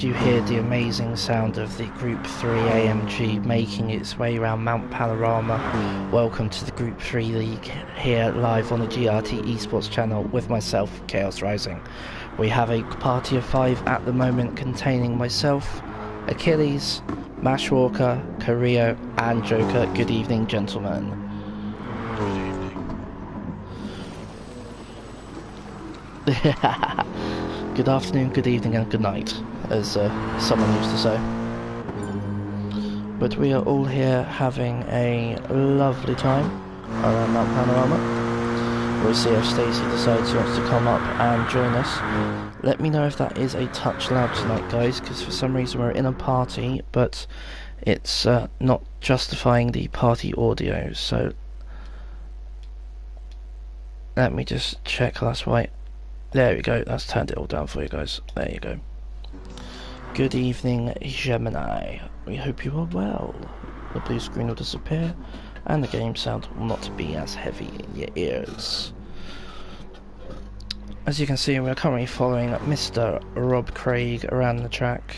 You hear the amazing sound of the Group 3 AMG making its way around Mount Panorama. Welcome to the Group 3 League here live on the GRT Esports channel with myself, KhaosRising. We have a party of 5 at the moment containing myself, Achilles, Mash Walker, Carrillo and Joker. Good evening, gentlemen. Good evening. Good afternoon, good evening and good night, as someone used to say. But we are all here having a lovely time around Mount Panorama. We'll see if Stacey decides she wants to come up and join us. Let me know if that is a touch loud tonight, guys, because for some reason we're in a party, but it's not justifying the party audio, so let me just check. That's right. There we go, that's turned it all down for you guys. There you go. Good evening, Gemini. We hope you are well. The blue screen will disappear, and the game sound will not be as heavy in your ears. As you can see, we are currently following Mr. Rob Craig around the track.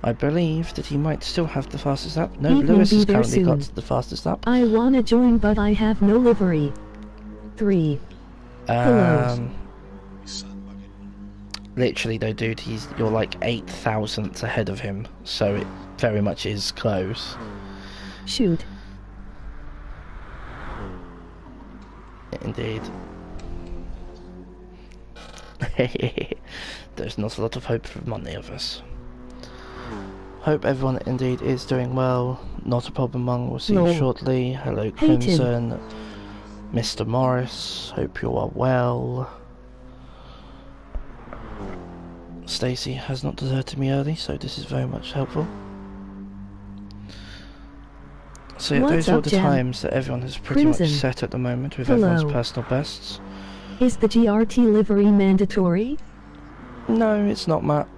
I believe that he might still have the fastest lap. No, Lewis has currently got the fastest lap. I wanna join, but I have no livery. 3. Literally though, dude, you're like 8 thousandths ahead of him, so it very much is close. Shoot. Indeed. There's not a lot of hope for many of us. Hope everyone indeed is doing well. Not a problem, Mung. We'll see you shortly. Hello, Crimson. Mr. Morris. Hope you are well. Stacey has not deserted me early, so this is very much helpful. So yeah, those are all the times that everyone has pretty much set at the moment with everyone's personal bests. Is the GRT livery mandatory? No, it's not, Matt.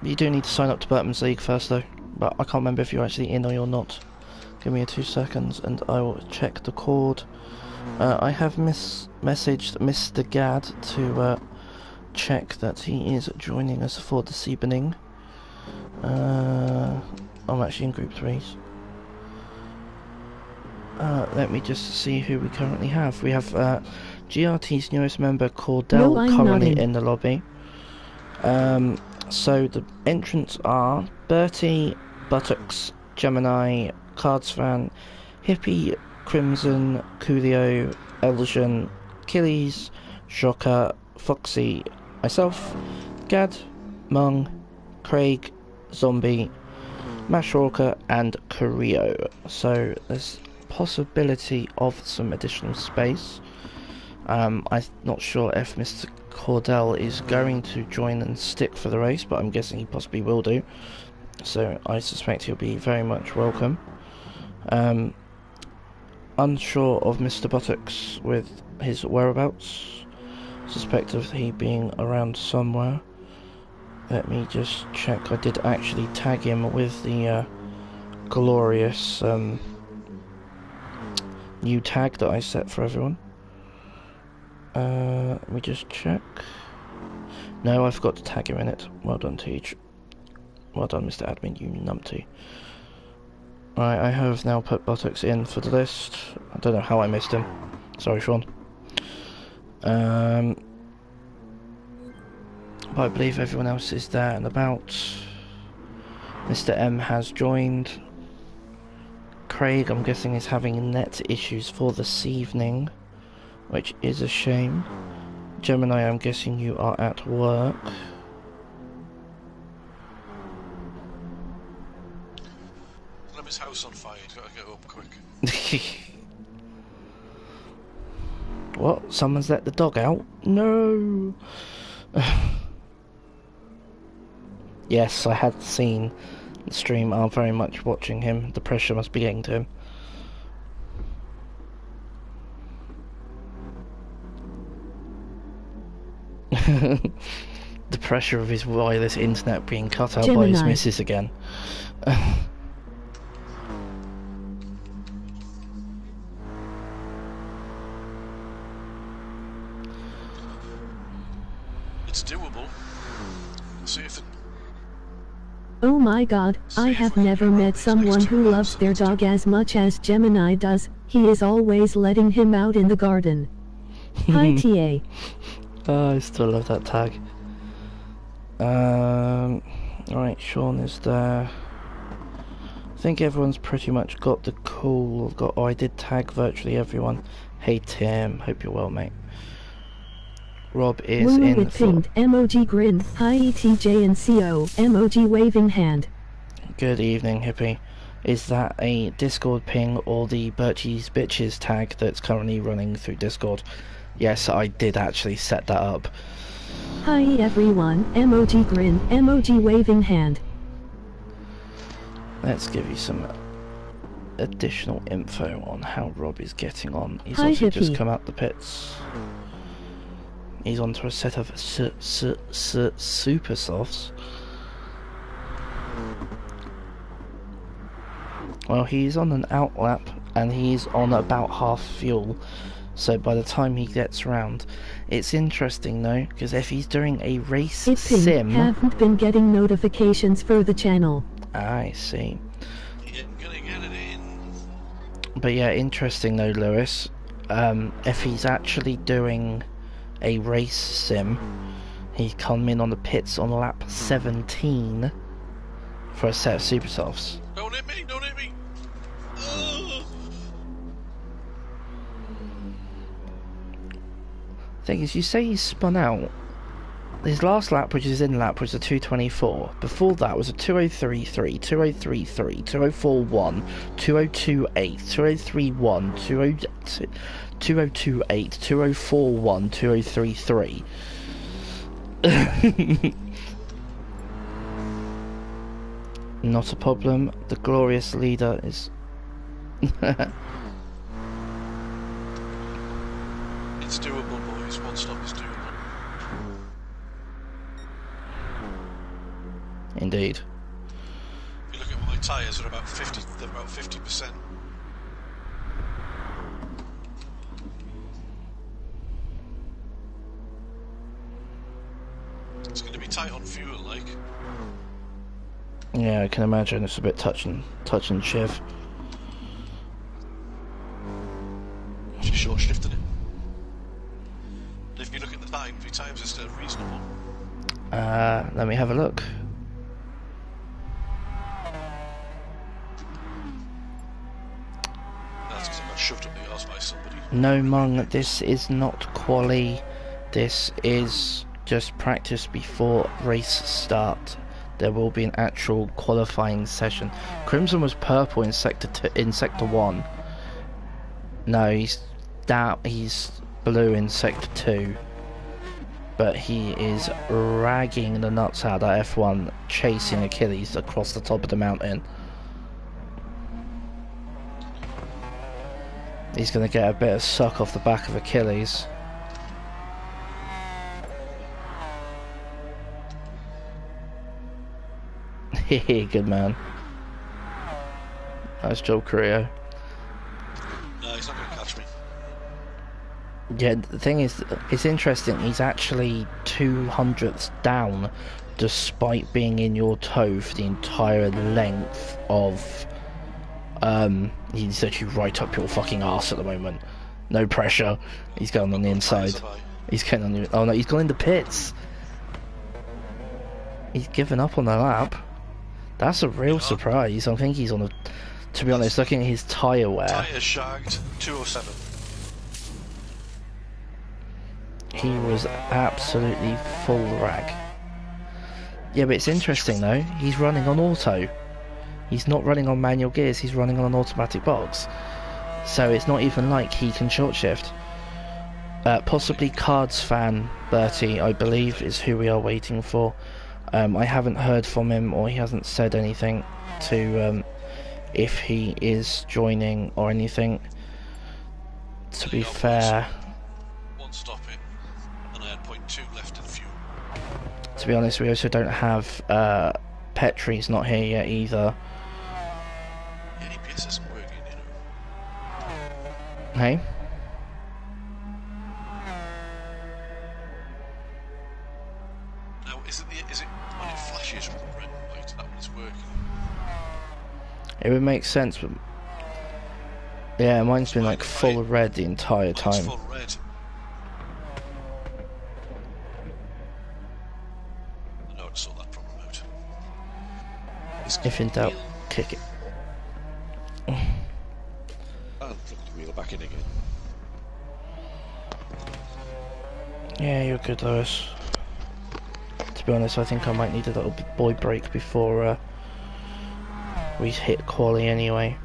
You do need to sign up to Bertman's League first though, but I can't remember if you're actually in or you're not. Give me 2 seconds and I will check the cord. I have messaged Mr. Gad to check that he is joining us for this evening. I'm actually in Group 3s. Let me just see who we currently have. We have GRT's newest member, Cordell, currently in the lobby. So the entrants are Bertie, Buttocks, Gemini, Cardsfan, Hippie, Crimson, Coolio, Eljan, Achilles, Joker, Foxy, myself, Gad, Mung, Craig, Zombie, Mashorka and Carrillo. So there's possibility of some additional space. I'm not sure if Mr. Cordell is going to join and stick for the race, but I'm guessing he possibly will do. So I suspect he'll be very much welcome. Unsure of Mr. Buttocks with his whereabouts. Suspect of he being around somewhere. Let me just check. I did actually tag him with the glorious new tag that I set for everyone. Let me just check. No, I forgot to tag him in it. Well done, Teach. Well done, Mr. Admin, you numpty. Right, I have now put Buttocks in for the list. I don't know how I missed him. Sorry, Sean. But I believe everyone else is there and about. Mr. M has joined. Craig, I'm guessing, is having net issues for this evening, which is a shame. Gemini, I'm guessing you are at work. His house on fire, he's got to get up quick. What? Someone's let the dog out? No! Yes, I had seen the stream. I'm very much watching him. The pressure must be getting to him. The pressure of his wireless internet being cut out by his missus again. It's doable. See if it Oh my god, I have never met someone who loves their dog as much as Gemini does. He is always letting him out in the garden. Hi TA. Oh, I still love that tag. Alright, Sean is there. I think everyone's pretty much got the call. Oh, I did tag virtually everyone. Hey Tim, hope you're well, mate. Rob is Woo in with pinged, emoji grin, hi ETJ and CO, emoji waving hand. Good evening, Hippie. Is that a Discord ping or the Birchie's Bitches tag that's currently running through Discord? Yes, I did actually set that up. Hi everyone, emoji grin, emoji waving hand. Let's give you some additional info on how Rob is getting on. He's Hi, obviously just Hippie. come out the pits. He's onto a set of super softs. Well, he's on an out lap and he's on about half fuel, so by the time he gets round, it's interesting though, because if he's doing a race sim, haven't been getting notifications for the channel. I see. You're gonna get it in. But yeah, interesting though, Lewis. If he's actually doing a race sim, he's come in on the pits on lap 17 for a set of super softs. Don't hit me! Don't hit me! Ugh. Thing is, you say he spun out. His last lap, which is in lap, was a 2:24. Before that was a 2:03.3, 2:03.3, 2:04.1, 2:02.8, 2:03.1, 2:02.8, 2:04.1, 2:03.3. Not a problem. The glorious leader is. It's doable, boys. One stop is doable. Indeed. If you look at my tyres, they're about 50%. It's going to be tight on fuel, like. Yeah, I can imagine it's a bit touch and shiv. She's short shifting it. And if you look at the time, 3 times is still reasonable. Let me have a look. That's because I got shoved up the arse by somebody. No, Mung, this is not quali. This is just practice before race start. There will be an actual qualifying session. Crimson was purple in sector 1. No, he's blue in sector 2. But he is ragging the nuts out of F1, chasing Achilles across the top of the mountain. He's going to get a bit of suck off the back of Achilles. Hehe, good man. Nice job, Creo. No, he's not going to catch me. Yeah, the thing is, it's interesting, he's actually 200ths down despite being in your toe for the entire length of... he's actually right up your fucking arse at the moment. No pressure. He's going on the inside. He's getting on the... Oh no, he's gone in the pits. He's given up on the lap. That's a real surprise. I think he's on a... To be honest, looking at his tyre wear... Tyre shagged, 207. He was absolutely full rag. Yeah, but it's interesting though. He's running on auto. He's not running on manual gears. He's running on an automatic box. So it's not even like he can short shift. Possibly Cards fan Bertie, I believe, is who we are waiting for. I haven't heard from him, or he hasn't said anything to if he is joining or anything. To be fair, One stop in, and I had 0.2 left in fuel. to be honest, we also don't have Petrie's not here yet either. Yeah, APS isn't working, you know. Hey? Now, is it when it flashes red and white, that one is working. It would make sense, but yeah, mine's been like full red the entire time. It's full red. No, I sort that problem out. If in doubt, kick it. And plug the wheel back in again. Yeah, you're good, Lewis. To be honest, I think I might need a little boy break before we hit quali anyway.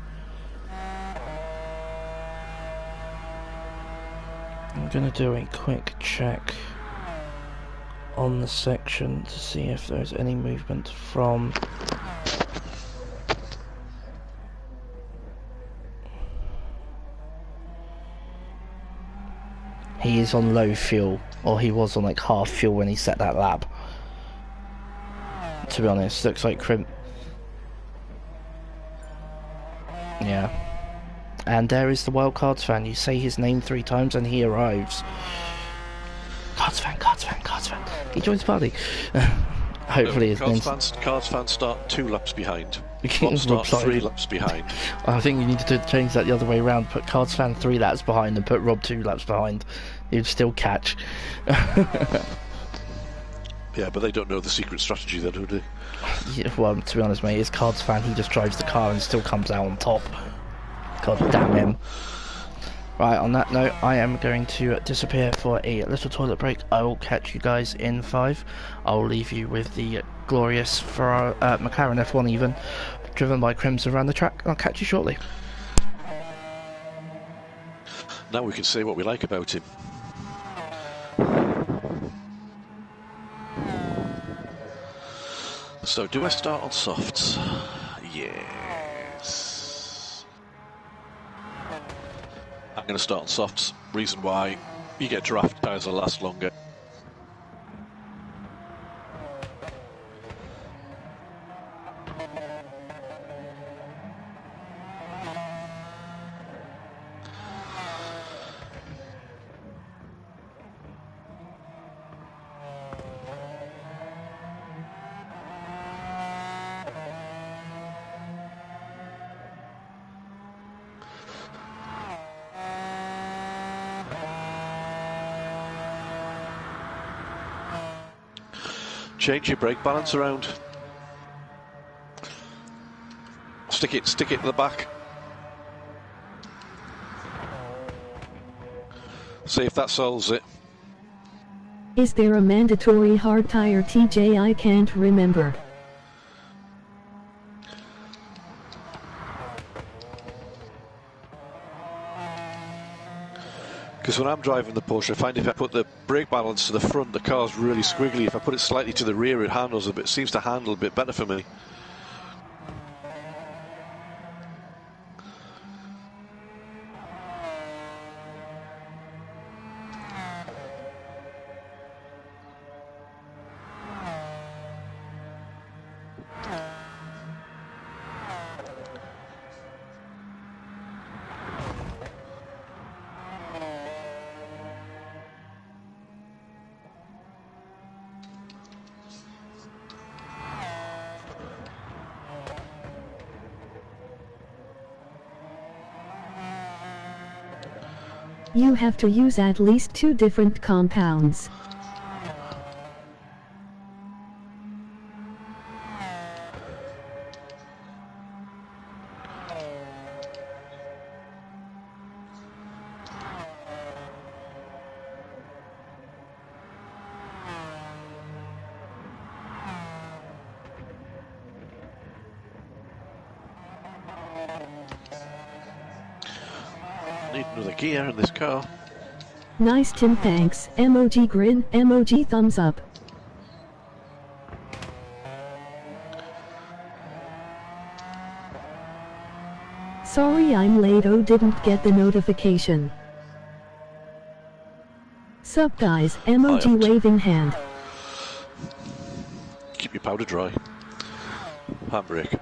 I'm gonna do a quick check on the section to see if there's any movement from he is on low fuel, or he was on like half fuel when he set that lap. To be honest, looks like yeah. And there is the Wild Cards fan. You say his name 3 times and he arrives. Cards fan, Cards fan, Cards fan. He joins the party. Hopefully his name's... Cards fans start 2 laps behind. Rob starts 3 laps behind. I think you need to change that the other way around. Put Cards fan 3 laps behind and put Rob 2 laps behind. He'd still catch. Yeah, but they don't know the secret strategy then, do they? Yeah, well, to be honest, mate, his Cards fan, he just drives the car and still comes out on top. God damn him. Right, on that note, I am going to disappear for a little toilet break. I will catch you guys in 5. I'll leave you with the glorious Ferrari, McLaren F1 even, driven by Crimson around the track. I'll catch you shortly. Now we can say what we like about him. So, do I start on softs? Yes. I'm going to start on softs. Reason why, you get draft tyres that last longer. Change your brake balance around. Stick it to the back. See if that solves it. Is there a mandatory hard tire, TJ? I can't remember. Because when I'm driving the Porsche, I find if I put the brake balance to the front, the car's really squiggly. If I put it slightly to the rear, it handles a bit, seems to handle a bit better for me. You have to use at least 2 different compounds. Need another gear in this car. Nice, Tim, thanks. Emoji grin, emoji thumbs up. Sorry I'm late, oh didn't get the notification. Sup guys, emoji waving hand. Keep your powder dry. Handbrake.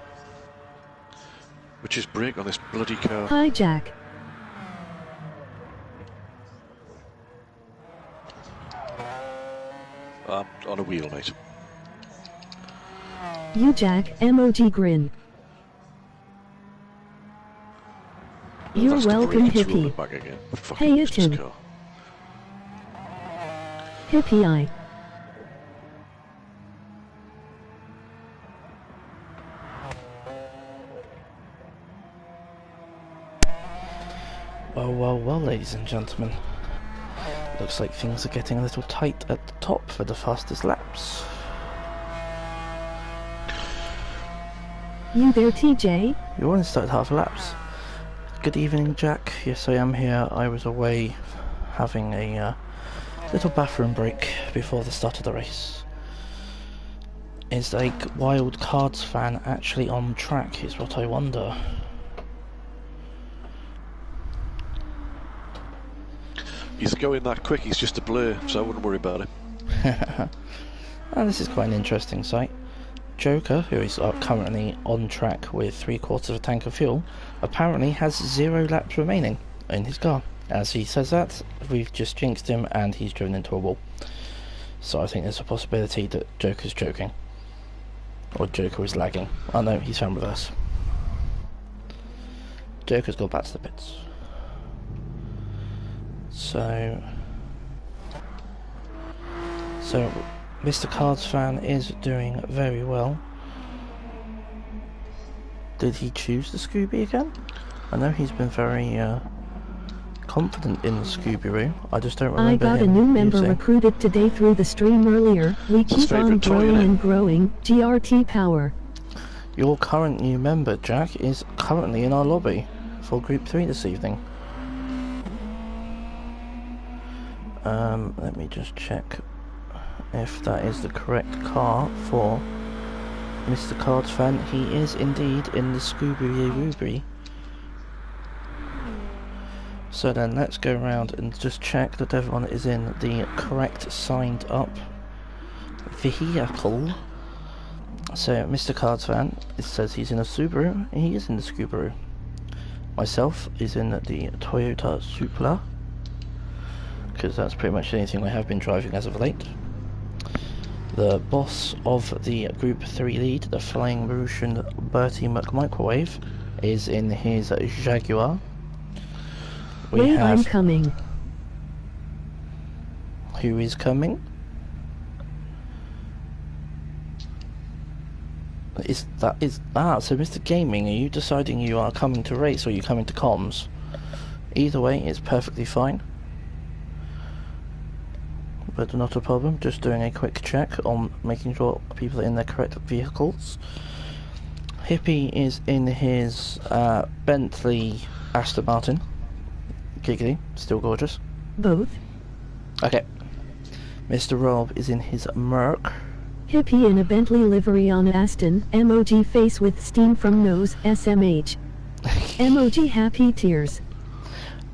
Which is brake on this bloody car? Hi Jack. On a wheel, mate. You Jack, emoji grin. You're That's the welcome, brakes rolling Hippie. back again. Hey, Fucking it's useless him. car. Hippie I. Well, ladies and gentlemen. Looks like things are getting a little tight at the top for the fastest laps. You there, TJ? You only started half laps. Good evening, Jack. Yes, I am here. I was away having a little bathroom break before the start of the race. Is a wild cards fan actually on track, is what I wonder. He's going that quick, he's just a blur, so I wouldn't worry about him. Oh, this is quite an interesting sight. Joker, who is currently on track with 3/4 of a tank of fuel, apparently has 0 laps remaining in his car. As he says that, we've just jinxed him and he's driven into a wall. So I think there's a possibility that Joker's joking. Or Joker is lagging. Oh no, he's found reverse. Joker's gone back to the pits. So Mr. Cards fan is doing very well. Did he choose the Scooby again? I know he's been very confident in the Scooby-Roo. I just don't remember I got a him new member using... recruited today through the stream earlier. We keep on growing and growing. GRT power. Your current new member, Jack, is currently in our lobby for Group 3 this evening. Let me just check if that is the correct car for Mr. Cards fan. He is indeed in the Scooby-Roo. So then let's go around and just check that everyone is in the correct signed up vehicle. So Mr. Cards fan, it says he's in a Subaru, and he is in the Scooby-Roo. Myself is in the Toyota Supra, because that's pretty much anything I have been driving as of late. The boss of the Group 3 lead, the Flying Mauritian Bertie McMicrowave, is in his Jaguar. Wait, I'm coming. Who is coming? So Mr. Gaming, are you deciding you are coming to race or are you coming to comms? Either way, it's perfectly fine. But not a problem, just doing a quick check on making sure people are in their correct vehicles. Hippie is in his Bentley Aston Martin. Giggly, still gorgeous. Both. Okay. Mr. Rob is in his Merc. Hippie in a Bentley livery on Aston. Emoji face with steam from nose. SMH. Emoji happy tears.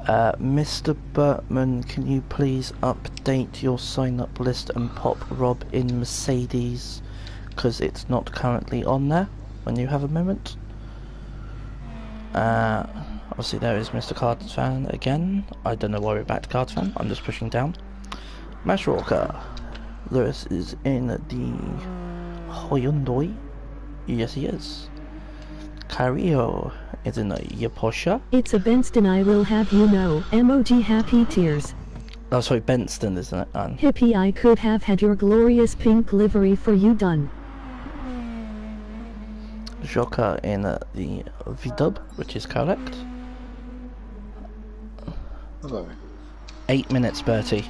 Mr. Bertman, can you please update your sign-up list and pop Rob in Mercedes, because it's not currently on there, when you have a moment. Obviously there is Mr. Cards fan again. I don't know why we're back to Cards fan, I'm just pushing down. Mashwalker. Lewis is in the Hyundai. Yes he is. Cario is in your Porsche. It's a Benston, I will have you know. Emoji happy tears. Oh sorry, Benston, isn't it? Hippie, I could have had your glorious pink livery for you done. Joker in the V-dub, which is correct. Hello. 8 minutes, Bertie.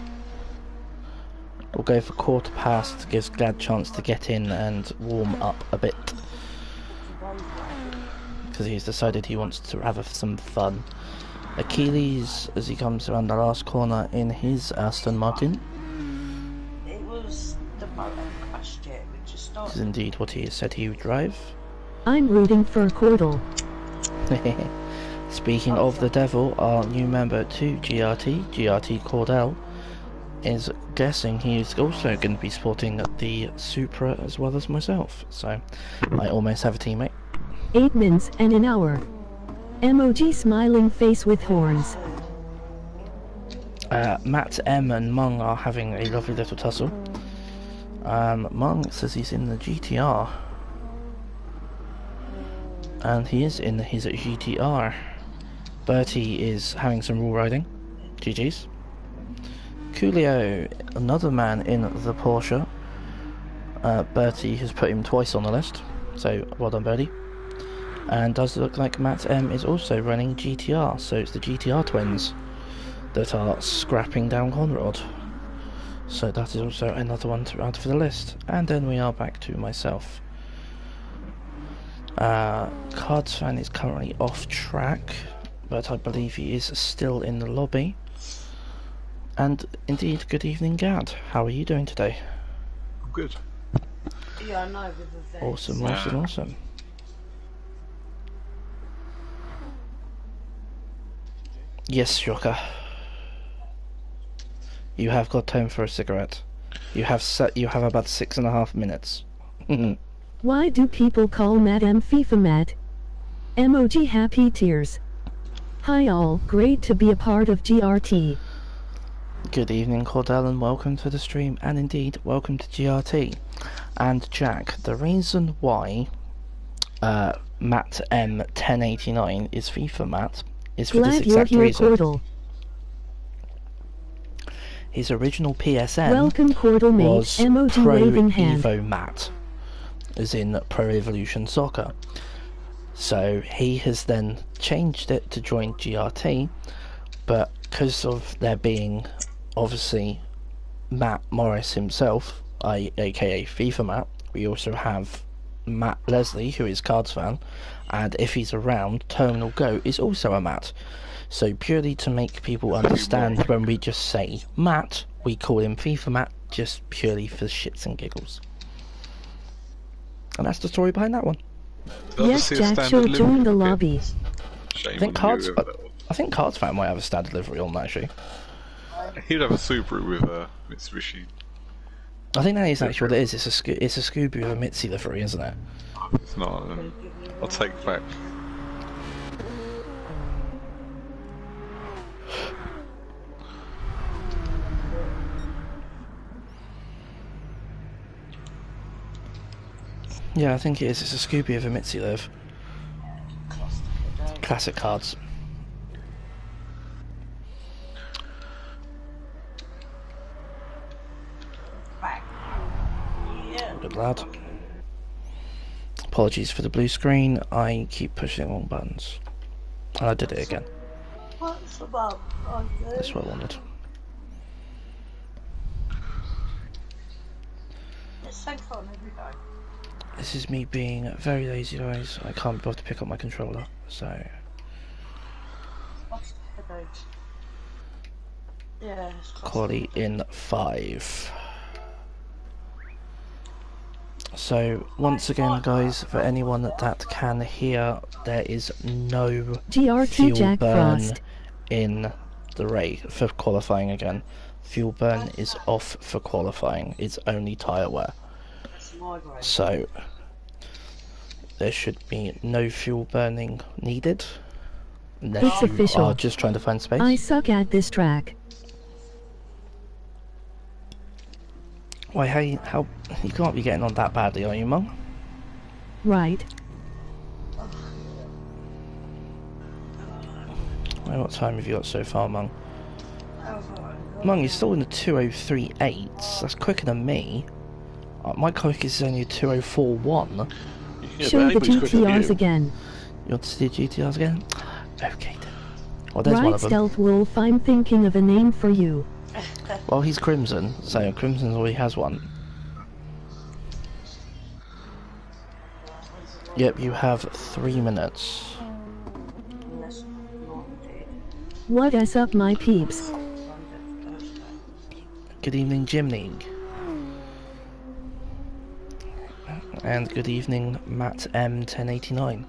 We'll go for 1/4 gives Glad a chance to get in and warm up a bit. Because he's decided he wants to have some fun. Achilles, as he comes around the last corner in his Aston Martin. It was the motor crashed it, we just started. This is indeed what he said he would drive. I'm rooting for Cordell. Speaking of the devil, our new member to GRT Cordell, is guessing he's also going to be sporting the Supra as well as myself. So, I almost have a teammate. 8 minutes and an hour. Emoji smiling face with horns. Matt M and Mung are having a lovely little tussle. Mung says he's in the GTR. And he is in his GTR. Bertie is having some rule riding. GG's. Coolio, another man in the Porsche. Bertie has put him twice on the list, so well done, Bertie. And does look like Matt M is also running GTR, so it's the GTR twins that are scrapping down Conrad. So that is also another one to add for the list. And then we are back to myself. Cards fan is currently off track, but I believe he is still in the lobby. And indeed, good evening, Gad. How are you doing today? I'm good. Yeah, I know, with the vets. Awesome, awesome, awesome. Yes, Shocker. You have got time for a cigarette. You have about 6.5 minutes. Why do people call Matt M FIFA Matt? Emoji happy tears. Hi all, great to be a part of GRT. Good evening, Cordell, and welcome to the stream, and indeed, welcome to GRT. And Jack, the reason why Matt M 1089 is FIFA Matt is for this Glad you're exact here, reason. Cordell. His original PSN Welcome, Cordell mate. was Emoji Pro waving hand. Evo Matt, as in Pro Evolution Soccer. So he has then changed it to join GRT, but because of there being obviously Matt Morris himself, aka FIFA Matt, we also have Matt Leslie, who is Cards fan, and if he's around, Terminal Go is also a Matt. So purely to make people understand, when we just say Matt, we call him FIFA Matt, just purely for shits and giggles. And that's the story behind that one. Yes, Jack, she'll join the lobby. Shame I think on Cards, you, I think Cards fan might have a standard livery on that, actually. He'd have a Subaru with a Mitsubishi. I think that is actually what it is. It's a Scooby with a Mitzi livery, isn't it? It's not. I'll take back. Yeah, I think it is. It's a Scooby with a Mitzi live. Classic Cards. Back. Yeah. Good lad. Apologies for the blue screen. I keep pushing the wrong buttons. And I did it again. What's about? That's what I wanted. It's so fun every day. This is me being very lazy, guys. I can't be bothered to pick up my controller, so... What's the headache? Yeah, it's Quality in 5. So, once again, guys, for anyone that can hear, there is no GRT fuel Jack burn Frost. in the race for qualifying again. Fuel burn is off for qualifying. It's only tyre wear. migraine. So, there should be no fuel burning needed. Unless It's you official. are just trying to find space. I suck at this track. Why, how you can't be getting on that badly, are you, Mum? Right. Well, what time have you got so far, Mung? Oh, Mung, you're still in the 2038s. That's quicker than me. My quickest is only a 2041. Yeah, Show but the anybody's quicker than GTRs you. again. You want to see GTRs again? Okay then. Well, there's one Right, of them. Stealth Wolf, I'm thinking of a name for you. Well, he's Crimson, so Crimson already has one. Yep, you have 3 minutes. unless not indeed. What is up, my peeps? Good evening, Jimmy. And good evening, Matt M1089.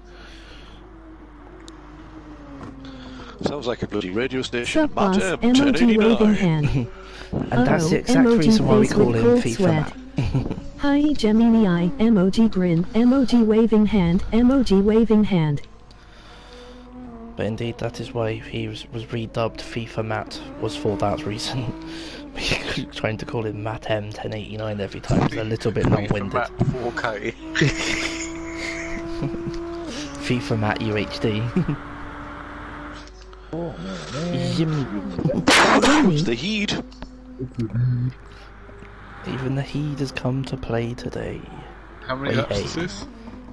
Sounds like a bloody radio station. Sup, boss? Matt M, Emoji waving 1089. hand. And that's the exact emoji reason why we face call with him cold FIFA sweat. Matt. Hi, Gemini, emoji grin, emoji waving hand, emoji waving hand. But indeed, that is why he was redubbed FIFA Matt, was for that reason. Trying to call him Matt M1089 every time is a little bit long-winded. Matt 4K. FIFA Matt UHD. It's the heat. Even the heat has come to play today. How many laps is this?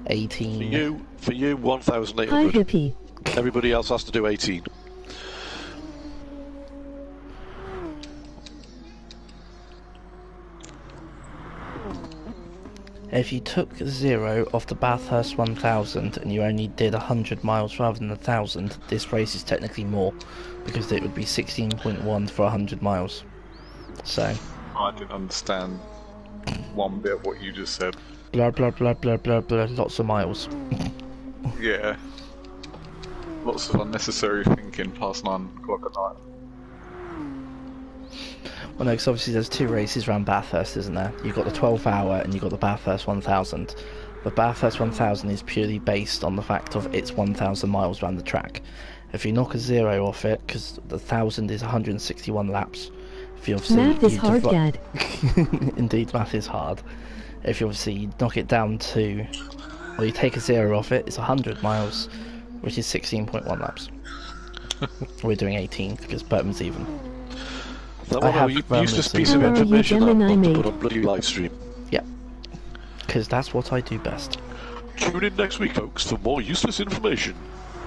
18. For you, Hi 1,800. Hippie. Everybody else has to do 18. If you took 0 off the Bathurst 1000 and you only did 100 miles rather than 1,000, this race is technically more, because it would be 16.1 for 100 miles. So, I didn't understand one bit of what you just said. blah blah blah blah blah blah, lots of miles. Yeah. Lots of unnecessary thinking past 9 o'clock at night. Well no, because obviously there's 2 races around Bathurst, isn't there? You've got the 12 hour and you've got the Bathurst 1000. The Bathurst 1000 is purely based on the fact of it's 1,000 miles around the track. If you knock a 0 off it, because the 1,000 is 161 laps, if you obviously... Math is hard, Dad. Indeed, math is hard. If you obviously knock it down to... Well, you take a 0 off it, it's 100 miles, which is 16.1 laps. We're doing 18, because Burton's even. That I one have useless piece of How are you, information that Gemini I've got to mate? put on bloody live stream. Yeah. Because that's what I do best. Tune in next week, folks, for more useless information.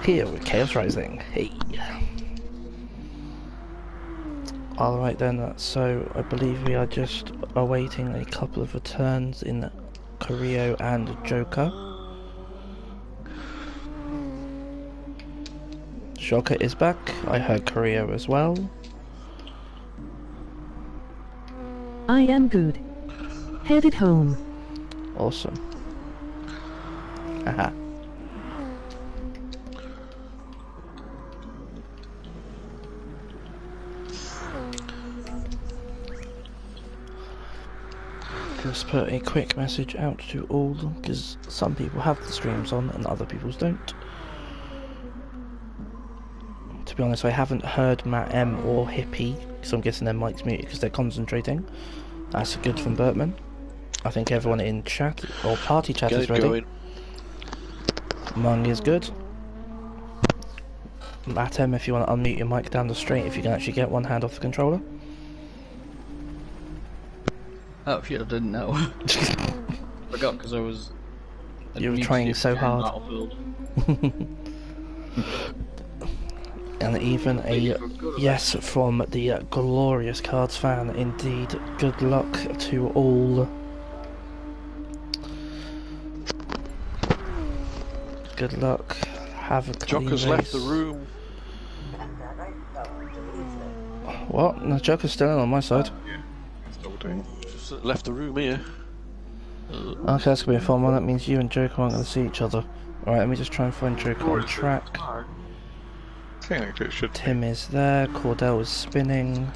Here with KhaosRising. Hey. Alright then, so I believe we are just awaiting a couple of returns in Korea and Joker. Joker is back. I heard Korea as well. I am good. Headed home. Awesome. Haha. Just put a quick message out to all, because some people have the streams on and other people's don't. To be honest, I haven't heard Matt M or Hippie, so I'm guessing their mic's muted because they're concentrating. That's good from Bertman. I think everyone in chat, or party chat, is ready. Going. Mung is good. Matt M, if you want to unmute your mic down the straight, if you can actually get one hand off the controller. Oh shit, I didn't know. Forgot because I was... You were trying so hard. And even a yes from the glorious Cards fan, indeed. Good luck to all. Good luck. Have a clean Joker's race. left the room. What? No, Joker's still in on my side. Yeah. Still doing. Just left the room here. Okay, that's gonna be a fun one. That means you and Joker aren't gonna see each other. Alright, let me just try and find Joker on track. Technically it should. Tim is there, Cordell is spinning.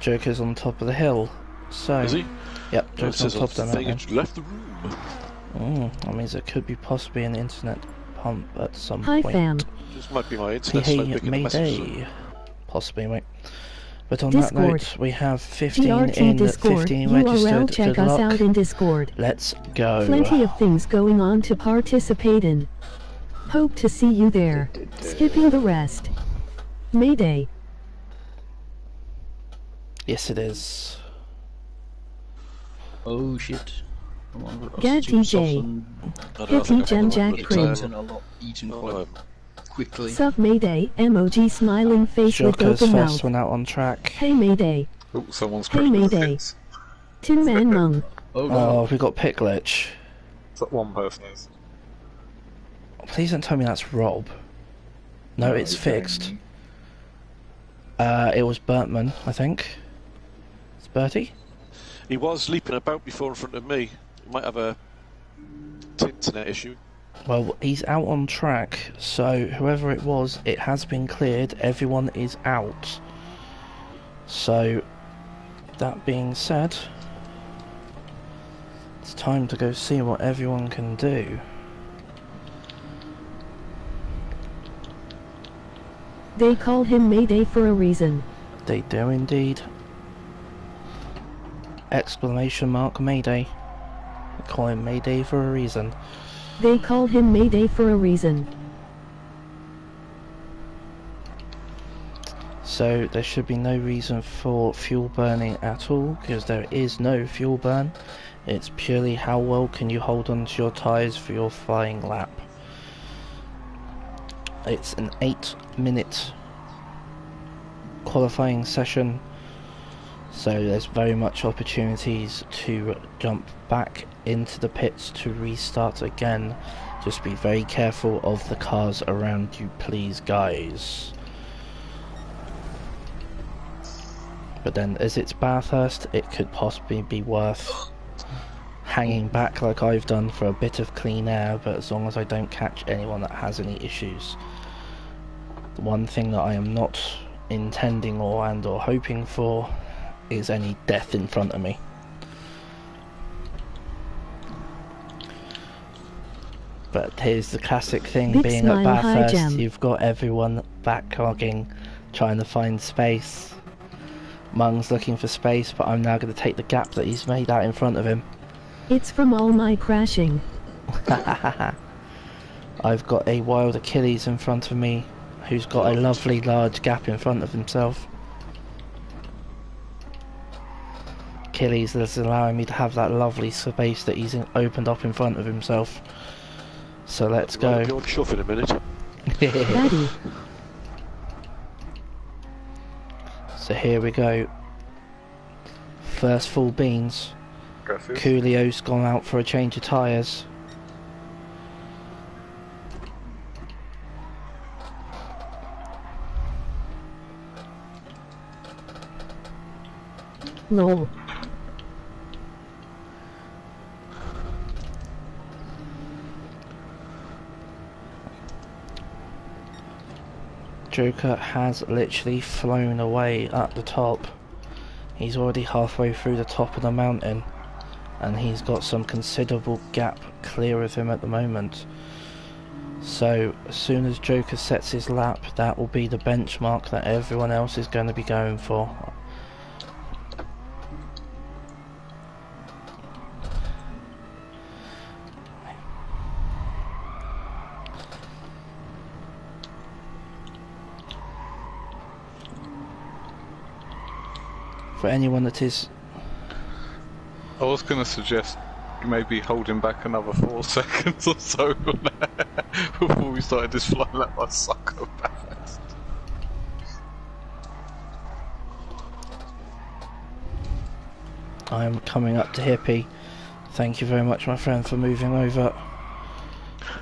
Joker's on top of the hill. So, Is he? yep, It Joker's on says top of the thing, mountain. it's left the room. That means it could be possibly an internet pump at some Hi point. fam. This might be my Hey, internet slow hey, picking the message. Mayday. Possibly, mate. But on that Discord. note, we have 15 GRT in, Discord. 15 URL registered. check Good us luck. out in Discord. Let's go. Plenty of things going on to participate in. Hope to see you there. Skipping the rest. Mayday. Yes, it is. Oh shit. Come on, Get DJ. Hitty Gem Jack Cringe. Eaten a lot, eaten quite quickly. Sup Mayday. Emoji smiling face with Joker's open first mouth. one out on track. Hey Mayday. Oh, someone's Hey, cracking the Mayday. pits. Tin Man Mung. Oh no. Oh, we got pit glitch. That one person is. Please don't tell me that's Rob. No, it's fixed. It was Bertman, I think. It's Bertie? He was leaping about before in front of me. He might have a internet issue. Well, he's out on track, so whoever it was, it has been cleared. Everyone is out. So, that being said, it's time to go see what everyone can do. They call him Mayday for a reason. They do indeed. Exclamation mark Mayday. They call him Mayday for a reason. They call him Mayday for a reason. So there should be no reason for fuel burning at all, because there is no fuel burn. It's purely how well can you hold on to your tyres for your flying lap. It's an 8-minute qualifying session, so there's very much opportunities to jump back into the pits to restart again. Just be very careful of the cars around you, please, guys. But then, as it's Bathurst, it could possibly be worth hanging back like I've done for a bit of clean air, but as long as I don't catch anyone that has any issues. The one thing that I am not intending or hoping for is any death in front of me. But here's the classic thing, Big being smile, at hi, Bathurst, Gem. you've got everyone backlogging, trying to find space. Mung's looking for space, but I'm now going to take the gap that he's made out in front of him. It's from all my crashing. I've got a wild Achilles in front of me, who's got a lovely large gap in front of himself. Achilles is allowing me to have that lovely space that he's opened up in front of himself. So let's go. You're chuff in a minute. Daddy. So here we go. First full beans. Gracias. Coolio's gone out for a change of tyres. Lol. Joker has literally flown away at the top. He's already halfway through the top of the mountain, and he's got some considerable gap clear of him at the moment. So as soon as Joker sets his lap, that will be the benchmark that everyone else is going to be going for. For anyone that is... I was going to suggest maybe holding back another 4 seconds or so before we started this flying like my sucker fast. I'm coming up to Hippie. Thank you very much, my friend, for moving over.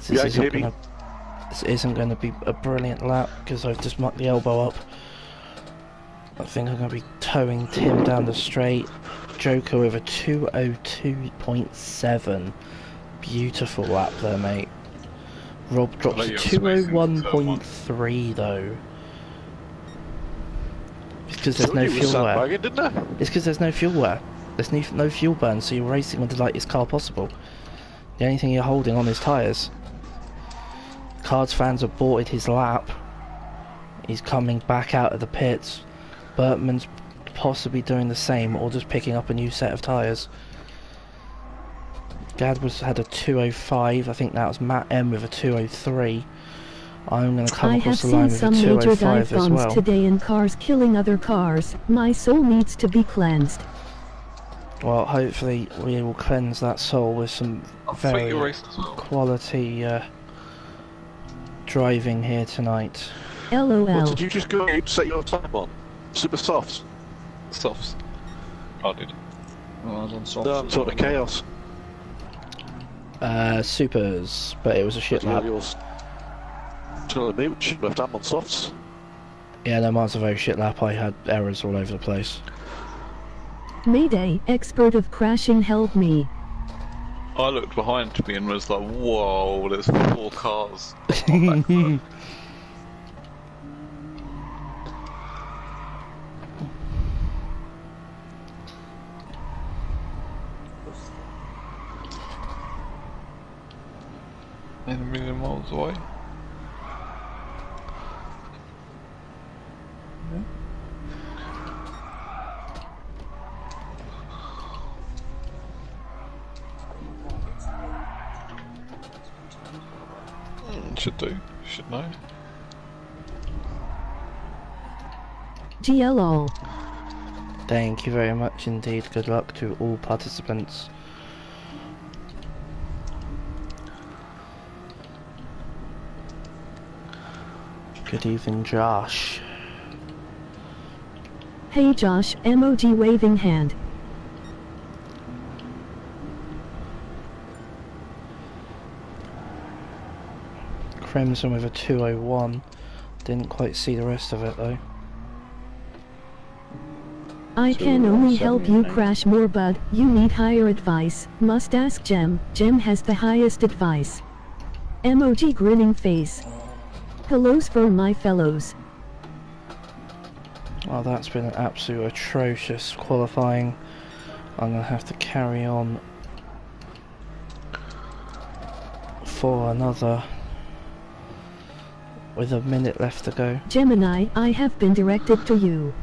Yeah, Hippie. This isn't going to be a brilliant lap because I've just mucked the elbow up. I think I'm going to be towing Tim down the straight. Joker with a 202.7. Beautiful lap there, mate. Rob drops a 201.3 though. It's because there's no fuel wear. It's because there's no fuel wear. There's no fuel burn, so you're racing with the lightest car possible. The only thing you're holding on is tyres. Cards fans have aborted his lap. He's coming back out of the pits. Bertman's possibly doing the same, or just picking up a new set of tyres. Gad had a 205. I think that was Matt M with a 203. I'm going to come across the line with a 205 as well. Today in cars killing other cars. My soul needs to be cleansed. Well, hopefully we will cleanse that soul with some very quality driving here tonight. LOL. What, did you just go and set your time on? Super softs? Softs. I did. Well, I was on softs. No, I'm sort of chaos. Supers, but it was a shit lap. Yours. Telling me we should have left on softs. Yeah, no, mine's a very shit lap. I had errors all over the place. Mayday, expert of crashing, help me. I looked behind me and was like, whoa, there's 4 cars. In a million miles away. Should do. Should know. GLO. Thank you very much indeed. Good luck to all participants. Good evening, Josh. Hey Josh, emoji waving hand. Crimson with a 201. Didn't quite see the rest of it though. I can only help you crash more, but you need higher advice. Must ask Gem. Gem has the highest advice. Emoji grinning face. Hellos for my fellows. Oh, that's been an absolute atrocious qualifying. I'm gonna have to carry on for another with a minute left to go. Gemini, I have been directed to you.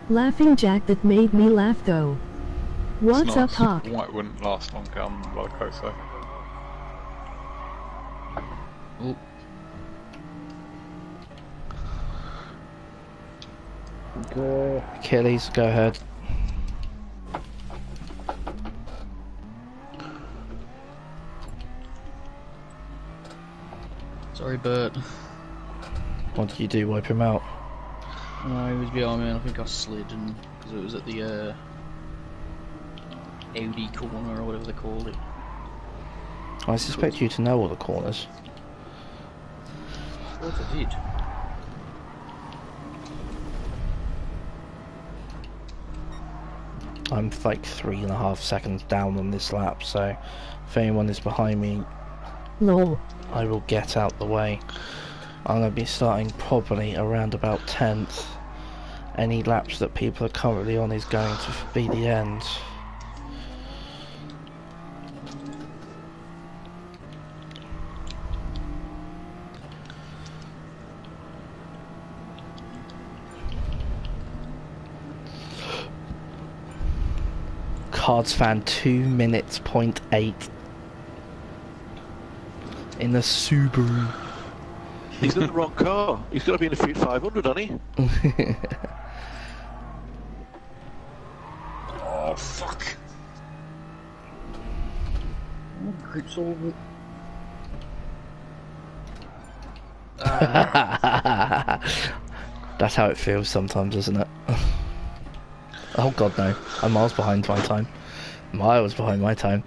Laughing Jack, that made me laugh though. What's up, Hawk? White wouldn't last long, like I say. Oh, Achilles, go ahead. sorry, Bert. What did you do? Wipe him out? No, he was behind me and I think I slid and because it was at the Audi corner or whatever they called it. I suspect you to know all the corners. What I did. I'm like 3.5 seconds down on this lap, so if anyone is behind me, Lol. I will get out the way. I'm going to be starting probably around about 10th. Any laps that people are currently on is going to be the end. Cards fan 2 minutes .8 in the Subaru. He's in the wrong car. He's got to be in the Fiat 500, hasn't he? Oh fuck! Grips over. That's how it feels sometimes, isn't it? Oh god, no. I'm miles behind my time. Miles behind my time.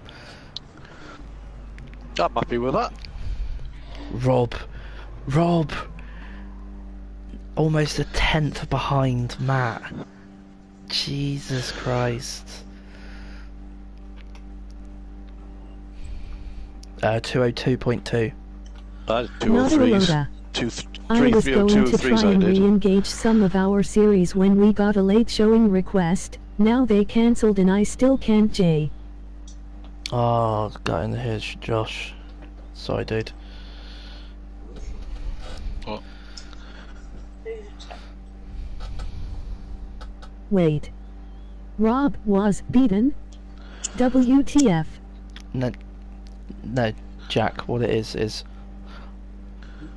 I'm happy with that. Rob. Almost a 10th behind Matt. Jesus Christ. 202.2. That's Not a 203s. loader. I 3, was 3, going to 203s try I and did. re-engage some of our series when we got a late showing request. Now they cancelled and I still can't J. Oh, got in the hitch, Josh. Sorry, dude. What? Wait. Rob was beaten? WTF. No, Jack, what it is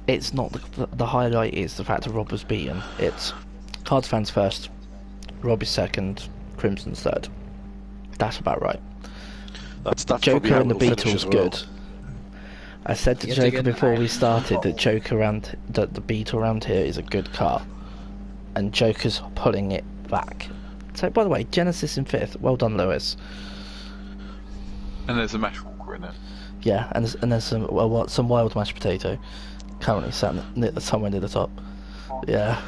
it's not the highlight is the fact that Rob was beaten. It's Cards fans first, Rob is second, Crimson's third. That's about right. That's Joker and the probably how it'll Beetle's finish as well. good. I said to You have to Joker get before an we action started that control. Joker around that the Beetle around here is a good car, and Joker's pulling it back. So, by the way, Genesis in 5th. Well done, Lewis. And there's a mash walker in it. Yeah, and there's some some wild mashed potato currently sat somewhere near the top. Yeah.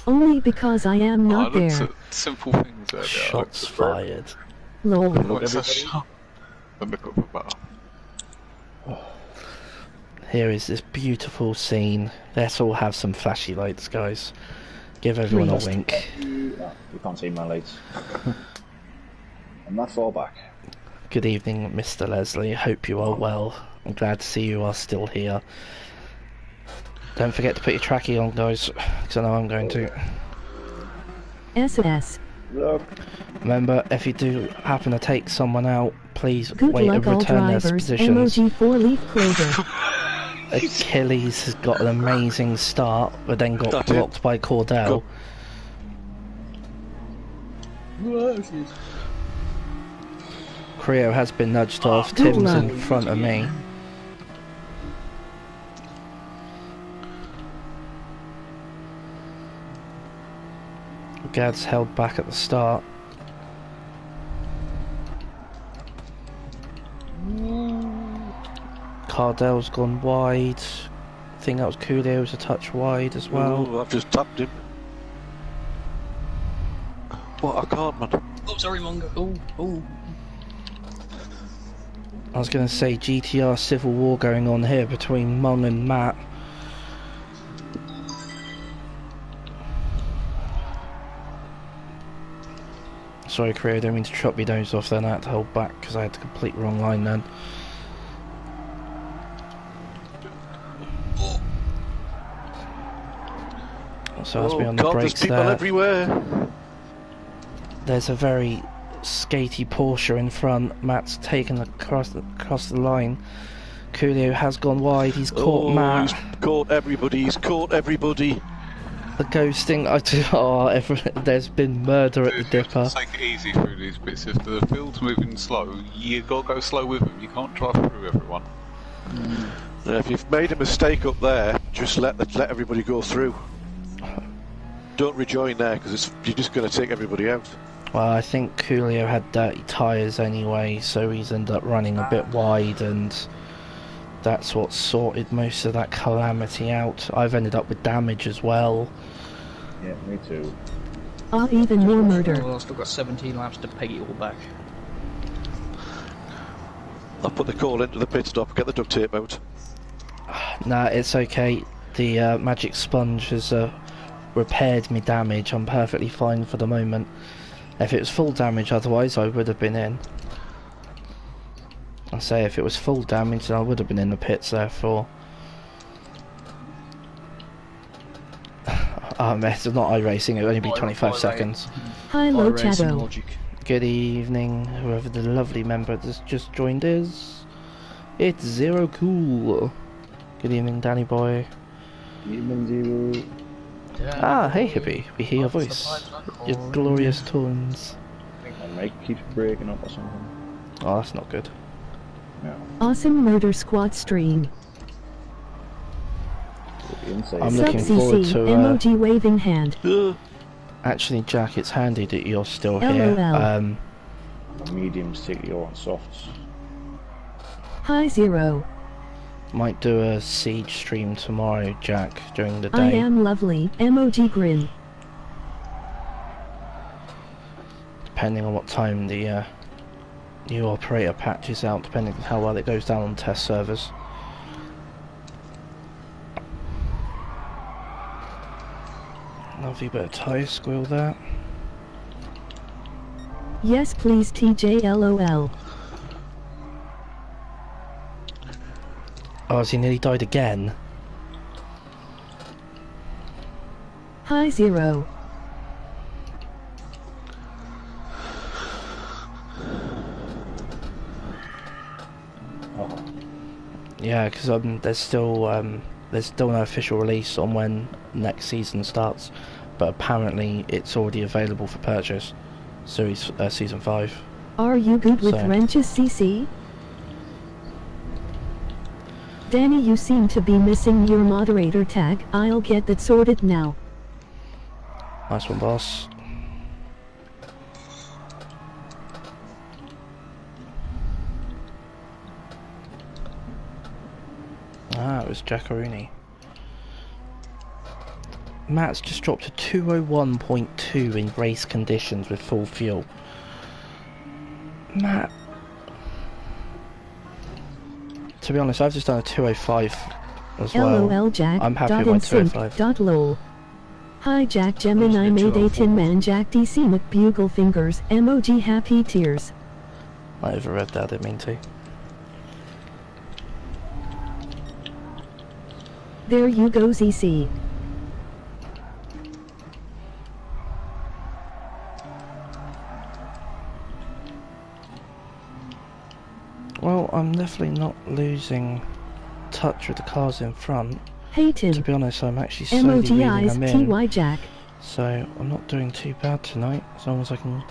Only because I am I not looked there. at simple things there. Shots fired. Lol. What's a shot? And look up about. Here is this beautiful scene. Let's all have some flashy lights, guys. Give everyone a Please. wink. You can't see my lights. I'm not far back. Good evening, Mr. Leslie. Hope you are well. I'm glad to see you are still here. Don't forget to put your trackie on, guys, because I know I'm going to. SS. Look. Remember, if you do happen to take someone out, please Good wait luck and all return their drivers. positions. Emoji 4-leaf clover. Achilles has got an amazing start, but then got That's it. blocked by Cordell. Creo has been nudged off. good Tim's luck. in front of me. Gad's held back at the start. Cardell's gone wide. I think that was Coolio's a touch wide as well. Ooh, I've just tapped him. What, I can't, man. Oh, sorry, Mongo. Oh. I was going to say GTR civil war going on here between Mung and Matt. Sorry, Creo, I don't mean to chop your nose off then. I had to hold back because I had the complete wrong line then. So as we on the God, brakes there's people there. everywhere. There's a very skatey Porsche in front. Matt's taken across the line. Coolio has gone wide. He's caught Matt. He's caught everybody. He's caught everybody. The ghosting. There's been murder at the Dipper. Take it easy through these bits. If the field's moving slow, you gotta go slow with them. You can't drive through everyone. Now, if you've made a mistake up there, just let everybody go through. Don't rejoin there because you're just going to take everybody out. Well, I think Coolio had dirty tyres anyway, so he's ended up running a bit wide, and that's what sorted most of that calamity out. I've ended up with damage as well. Yeah, me too. Even more murder. Well, I've still got 17 laps to pay it all back. I'll put the call into the pit stop, get the duct tape out. Nah, it's okay. The magic sponge has repaired me damage. I'm perfectly fine for the moment. If it was full damage otherwise, I would have been in. I say if it was full damage, then I would have been in the pits therefore. It's not iRacing, it would only be 25 seconds. Hi, low iRacing shadow. logic. Good evening, whoever the lovely member that's just joined is. It's Zero Cool. Good evening, Danny boy. Even Zero. Ah, hey hippie, we hear your voice. Your glorious tones. My mic keeps breaking up or something. Oh, that's not good. No. Awesome murder squad stream. Inside. I'm Sub looking forward CC, to, emoji waving hand. Actually, Jack, it's handy that you're still here. LOL. Mediums take your on softs. Hi, Zero. Might do a siege stream tomorrow, Jack, during the day. I am lovely, emoji grin. Depending on what time the new operator patches out, depending on how well it goes down on test servers. Lovely bit of tyre squeal there. Yes please TJ LOL. Oh, has he nearly died again? Hi, Zero. Yeah, because there's still no official release on when next season starts, but apparently it's already available for purchase. Season 5. Are you good with So- wrenches CC? Danny, you seem to be missing your moderator tag. I'll get that sorted now. Nice one, boss. Ah, it was Jackaroonie. Matt's just dropped to 201.2 in race conditions with full fuel. Matt. To be honest, I've just done a 205 as well. LOL Jack. I'm happy dot with my and sync 205. dot lol. Hi Jack Gemini Mayday Tin Man Jack DC McBugle Fingers emoji happy tears. I overread that, I didn't mean to. There you go, ZC. Well, I'm definitely not losing touch with the cars in front. Hey Tim. To be honest, I'm actually slowly reeling MOGI's them in. TY Jack. So I'm not doing too bad tonight, as long as I can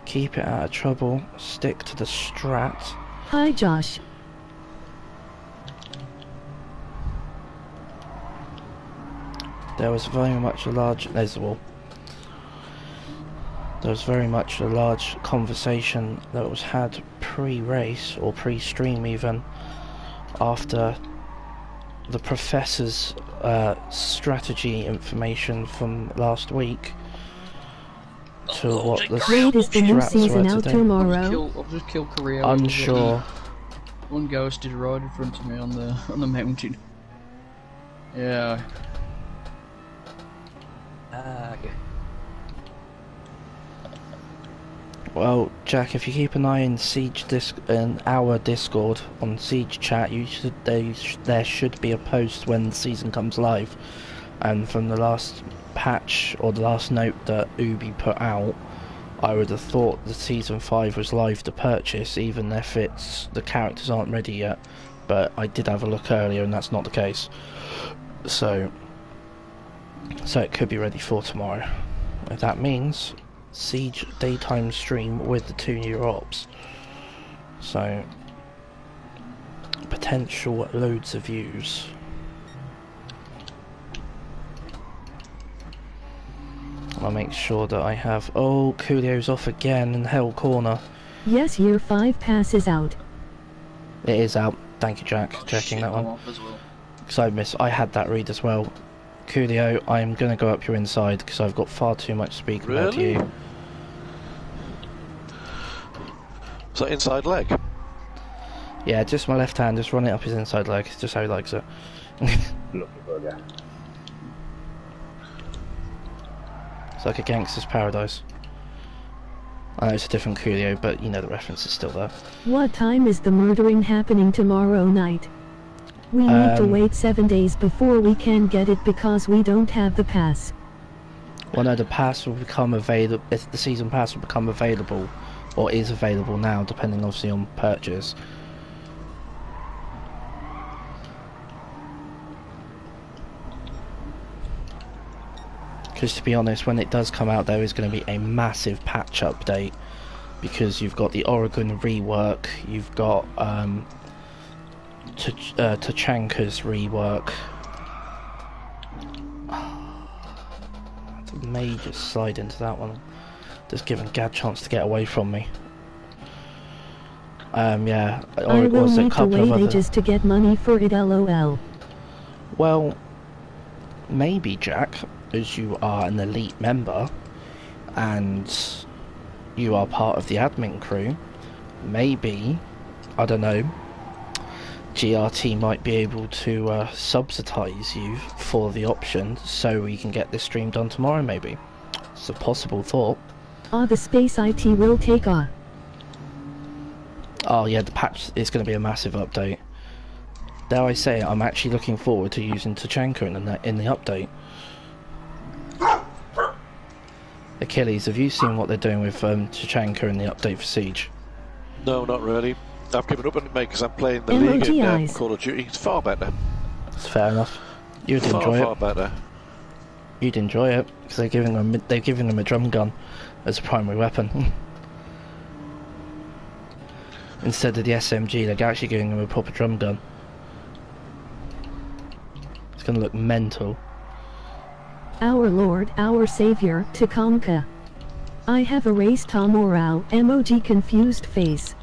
keep it out of trouble, stick to the strat. Hi Josh. There was very much a large conversation that was had pre-race or pre-stream even, after the professor's strategy information from last week to what the Raid is the new strats season were out today. tomorrow. I've just killed Korea. Unsure. One ghosted right in front of me on the mountain. Yeah. Well, Jack, if you keep an eye in our Discord on Siege chat, there should be a post when the season comes live. And from the last patch or the last note that Ubi put out, I would have thought the season 5 was live to purchase, even if the characters aren't ready yet. But I did have a look earlier, and that's not the case. So it could be ready for tomorrow. If that means Siege daytime stream with the 2 new ops. So potential loads of views. I'll make sure that I have... Oh, Coolio's off again in Hell Corner. Yes, year 5 passes out. It is out. Thank you, Jack. Checking that one. Because I had that read as well. Coolio, I'm going to go up your inside because I've got far too much speed compared to you. Is that inside leg? Yeah, just my left hand, just run it up his inside leg. It's just how he likes it. Lucky bugger. It's like a gangster's paradise. I know it's a different Coolio, but you know the reference is still there. What time is the murdering happening tomorrow night? We need to wait 7 days before we can get it because we don't have the pass. Well, no, the pass will become available. The season pass will become available, or is available now, depending obviously on purchase. Because to be honest, when it does come out, there is going to be a massive patch update, because you've got the Oregon rework, you've got Tachanka's rework. I may just slide into that one, just giving Gad a chance to get away from me. Yeah, I will need to wait ages to get money for it, lol. Well, maybe, Jack, as you are an elite member and you are part of the admin crew, maybe, I don't know, GRT might be able to subsidise you for the option so we can get this stream done tomorrow, maybe. It's a possible thought. The space IT will take off. Oh yeah, the patch is going to be a massive update. Dare I say it, I'm actually looking forward to using Tachanka in the update. Achilles, have you seen what they're doing with Tachanka in the update for Siege? No, not really. I've given up on it, mate, because I'm playing the League in Call of Duty. It's far better. It's fair enough. You'd enjoy it. Far better. You'd enjoy it because they're giving them a drum gun as a primary weapon. Instead of the SMG, they're actually giving them a proper drum gun. It's going to look mental. Our Lord, our Savior, Takanka. I have erased Tomorrow, emoji confused face.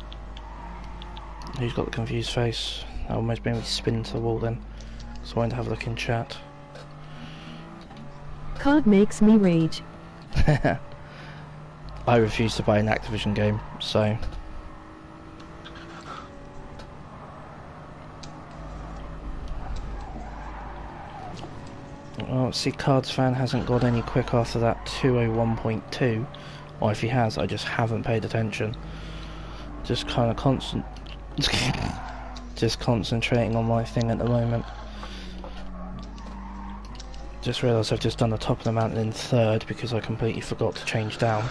Who's got the confused face? That almost made me spin to the wall then. So I wanted to have a look in chat. COD makes me rage. I refuse to buy an Activision game, so... Well, see, Cards Fan hasn't got any quick after that 201.2. Or if he has, I just haven't paid attention. Just kind of just concentrating on my thing at the moment. Just realised I've just done the top of the mountain in third because I completely forgot to change down.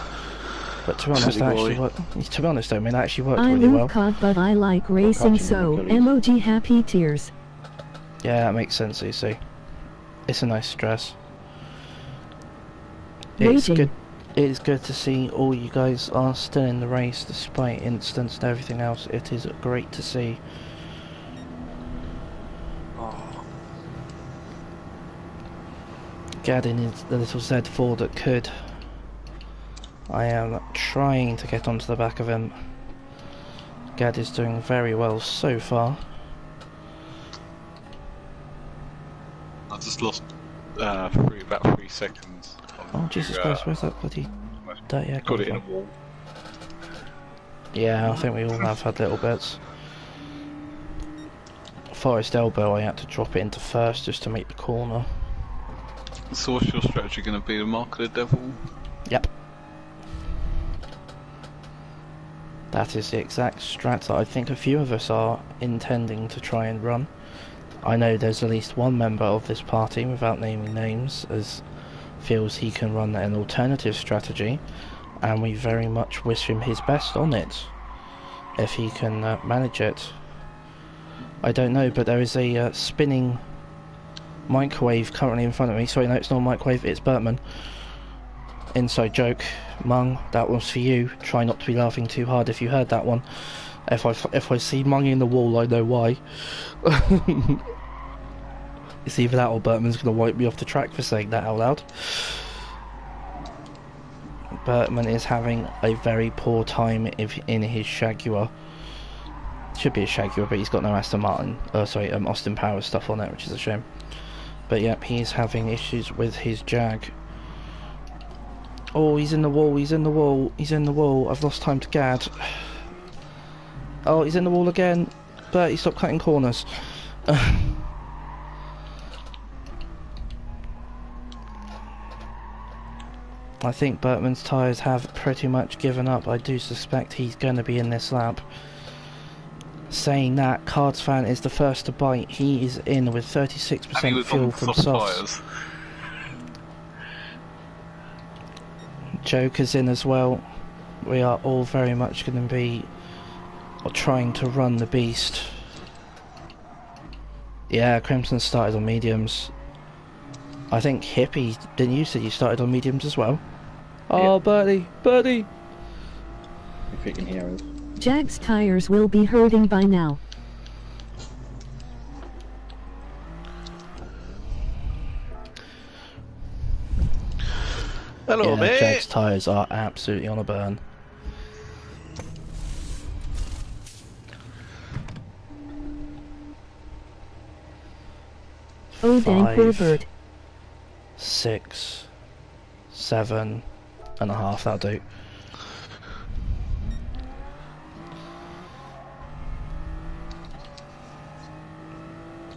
But to be honest, Silly that boy. actually worked. To be honest, though, I mean, that actually worked I really love well. COD, but I like racing, catching so them, Achilles. emoji happy tears. Yeah, that makes sense, you see. It's a nice stress. It's Raging. good. It is good to see all you guys are still in the race despite incidents and everything else. It is great to see. Gadding is the little Z4 that could. I am trying to get onto the back of him. Gad is doing very well so far. I just lost about 3 seconds. Oh Jesus Christ, where's that bloody dirty egg? Got it in a wall. Yeah, I think we all have had little bits. Forest elbow, I had to drop it into first just to make the corner. So what's your strategy going to be? The mark of the devil? Yep. That is the exact strat that I think a few of us are intending to try and run. I know there's at least one member of this party, without naming names, as feels he can run an alternative strategy, and we very much wish him his best on it, if he can manage it. I don't know, but there is a spinning microwave currently in front of me. Sorry, no, it's not a microwave, it's Bertman. Inside joke. Mung, that was for you. Try not to be laughing too hard if you heard that one. If I see Mung in the wall, I know why. It's either that or Bertman's going to wipe me off the track for saying that out loud. Bertman is having a very poor time in his Jaguar. Should be a Jaguar, but he's got no Aston Martin. Austin Powers stuff on it, which is a shame. But yep, he's having issues with his Jag. Oh, he's in the wall, he's in the wall, he's in the wall. I've lost time to Gad. Oh, he's in the wall again. Bertie, stop cutting corners. I think Bertman's tyres have pretty much given up. I do suspect he's going to be in this lap. Saying that, Cards Fan is the first to bite. He is in with 36% fuel from softs. Joker's in as well. We are all very much going to be trying to run the beast. Yeah, Crimson started on mediums. I think Hippie, didn't you say you started on mediums as well? Oh, Bertie, Bertie! If you can hear us. Jag's tires will be hurting by now. Hello, yeah, mate. Jag's tyres are absolutely on a burn. Oh dang, poor 5, bird. 6, 7.5, that'll do.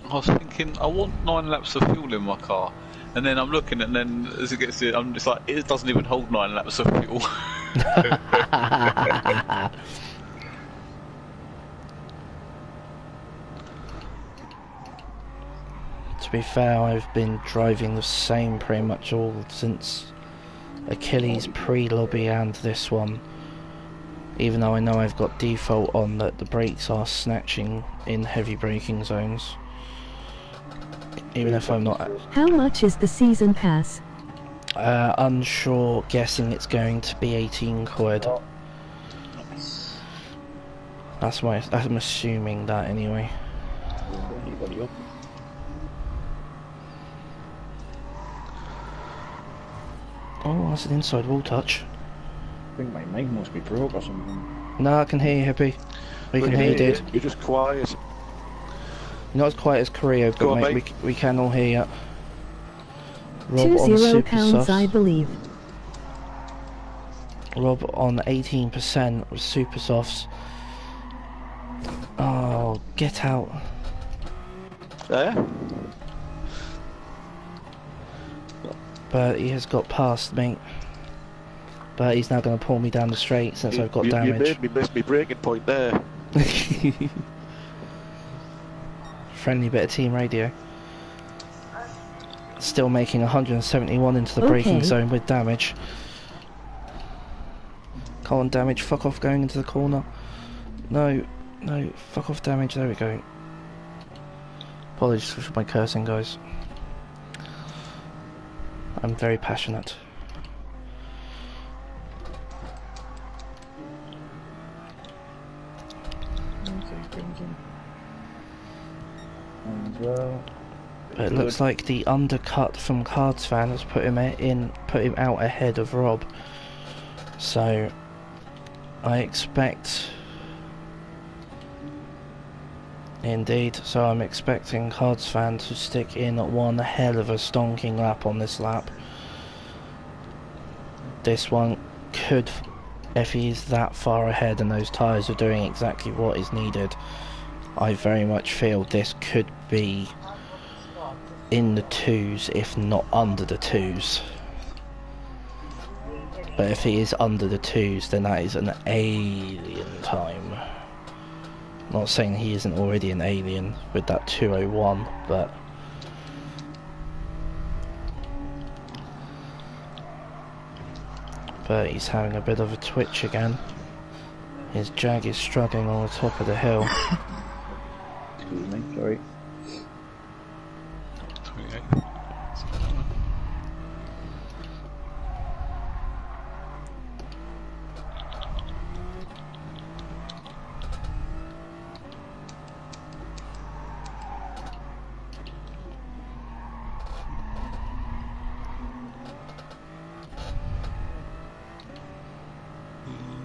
I was thinking, I want 9 laps of fuel in my car, and then I'm looking, and then as it gets to, I'm just like, it doesn't even hold 9 laps of fuel. To be fair, I've been driving the same pretty much all since Achilles pre-lobby and this one. Even though I know I've got default on that the brakes are snatching in heavy braking zones. Even if I'm not... How much is the season pass? Unsure, guessing it's going to be 18 quid. That's why I'm assuming that anyway. Anybody up? Oh, that's an inside wall touch. I think my mic must be broke or something. No, I can hear you, Hippie. We can hear you, dude. You're just quiet. You're not as quiet as Korea, Go but on, mate, mate. we can all hear you. Rob 20 on super pounds, I softs. believe. Rob on 18% with super softs. Oh, get out. There? But he has got past, mate. But he's now going to pull me down the straight since I've got You damage. made me miss my breaking point there. Friendly bit of team radio. Still making 171 into the braking Okay. zone with damage. Come on, damage, fuck off going into the corner. No, no, fuck off damage, there we go. Apologies for my cursing, guys. I'm very passionate. And well, But it looks like the undercut from KhaosRising has put him out ahead of Rob. So I expect, indeed, so I'm expecting KhaosRising to stick in one hell of a stonking lap on this lap. This one could, if he's that far ahead and those tyres are doing exactly what is needed, I very much feel this could be in the twos, if not under the twos. But if he is under the twos, then that is an alien time. I'm not saying he isn't already an alien with that 201, but he's having a bit of a twitch again. His Jag is struggling on the top of the hill. excuse me, sorry. 28.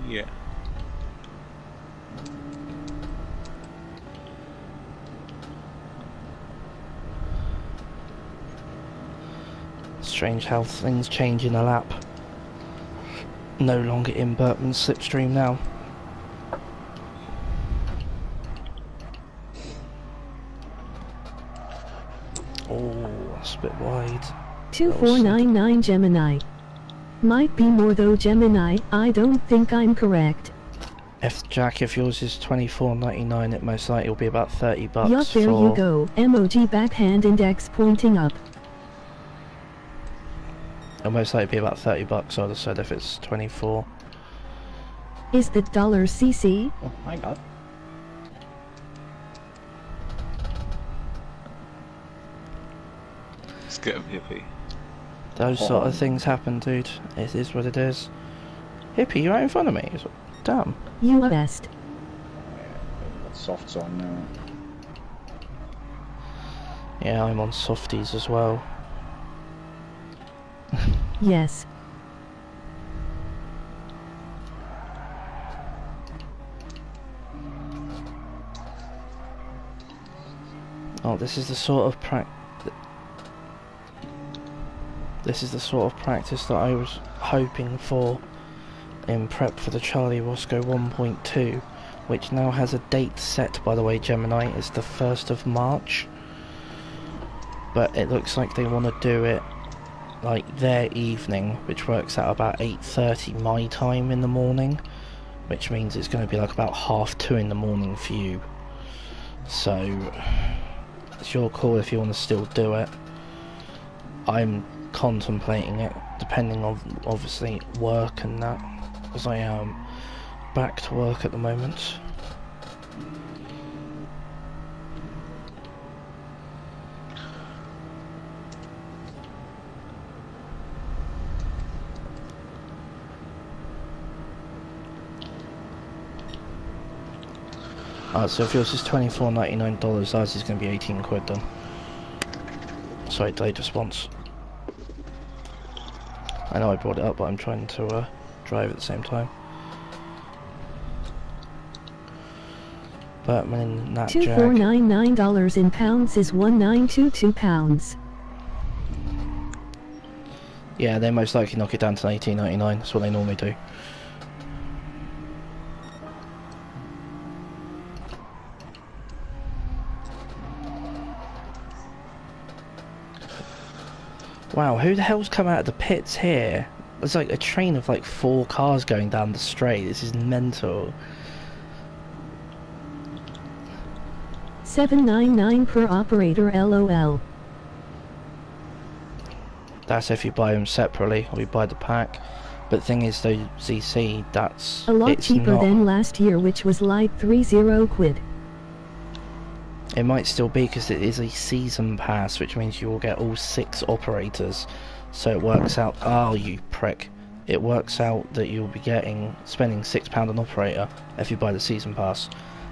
Yeah. Strange how things change in a lap. No longer in Bertman's slipstream now. Oh, that's a bit wide. 2499 Gemini. Might be more though, Gemini. I don't think I'm correct. Jack, if yours is $24.99, it most likely will be about $30 Yup, there for... you go. Emoji backhand index pointing up. It'll most likely be about $30, I'd have said, if it's 24. Is that $CC? Oh my god. Let's get him hippie. Those sort of things happen, dude. It is what it is. Hippie, you're right in front of me. Damn. You are best. Got softs on now. Yeah, I'm on softies as well. Yes. Oh, this is the sort of practice that I was hoping for in prep for the Charlie Roscoe 1.2, which now has a date set, by the way, Gemini. It's the 1st of March. But it looks like they want to do it like their evening, which works out about 8:30 my time in the morning, which means it's going to be like about 2:30 in the morning for you. So it's your call if you want to still do it. I'm contemplating it, depending on obviously work and that, as I am back to work at the moment. So if yours is $24.99, ours is going to be 18 quid then. Sorry, delayed response. I know I brought it up, but I'm trying to drive at the same time. Bertman, Nat Jack. $2499 in pounds is 1922 pounds. Yeah, they most likely knock it down to $18.99. That's what they normally do. Wow, who the hell's come out of the pits here? There's like a train of like 4 cars going down the straight. This is mental. $7.99 per operator, LOL. That's if you buy them separately or you buy the pack. But the thing is though, ZC, that's... A lot it's cheaper not, than last year, which was like 30 quid. It might still be because it is a season pass, which means you will get all 6 operators. So it works out... Oh, you prick. It works out that you'll be spending £6 an operator if you buy the season pass.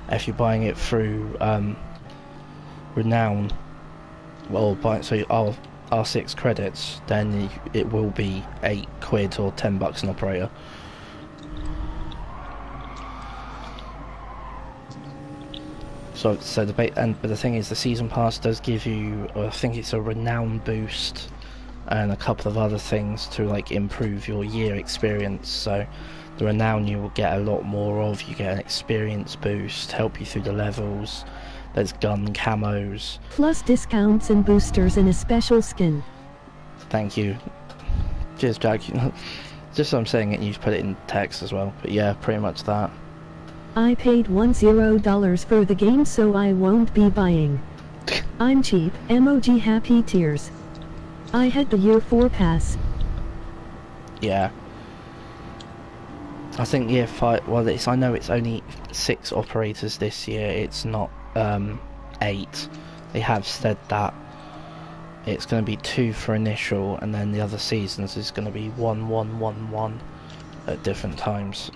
If you're buying it through Renown, well, R6 credits, then it will be 8 quid or £10 an operator. So but the thing is, the season pass does give you, I think it's a renown boost and a couple of other things to like improve your year experience. So the renown you will get a lot more of. You get an experience boost, help you through the levels. There's gun camos. Plus discounts and boosters and a special skin. Thank you. Cheers, Jack. Just so I'm saying it, you put it in text as well. But yeah, pretty much that. I paid $10 for the game, so I won't be buying. I'm cheap. MOG happy tears. I had the year 4 pass. Yeah. I think year 5, well, I know it's only 6 operators this year, it's not 8. They have said that it's going to be 2 for initial, and then the other seasons is going to be 1, 1, 1, 1 at different times.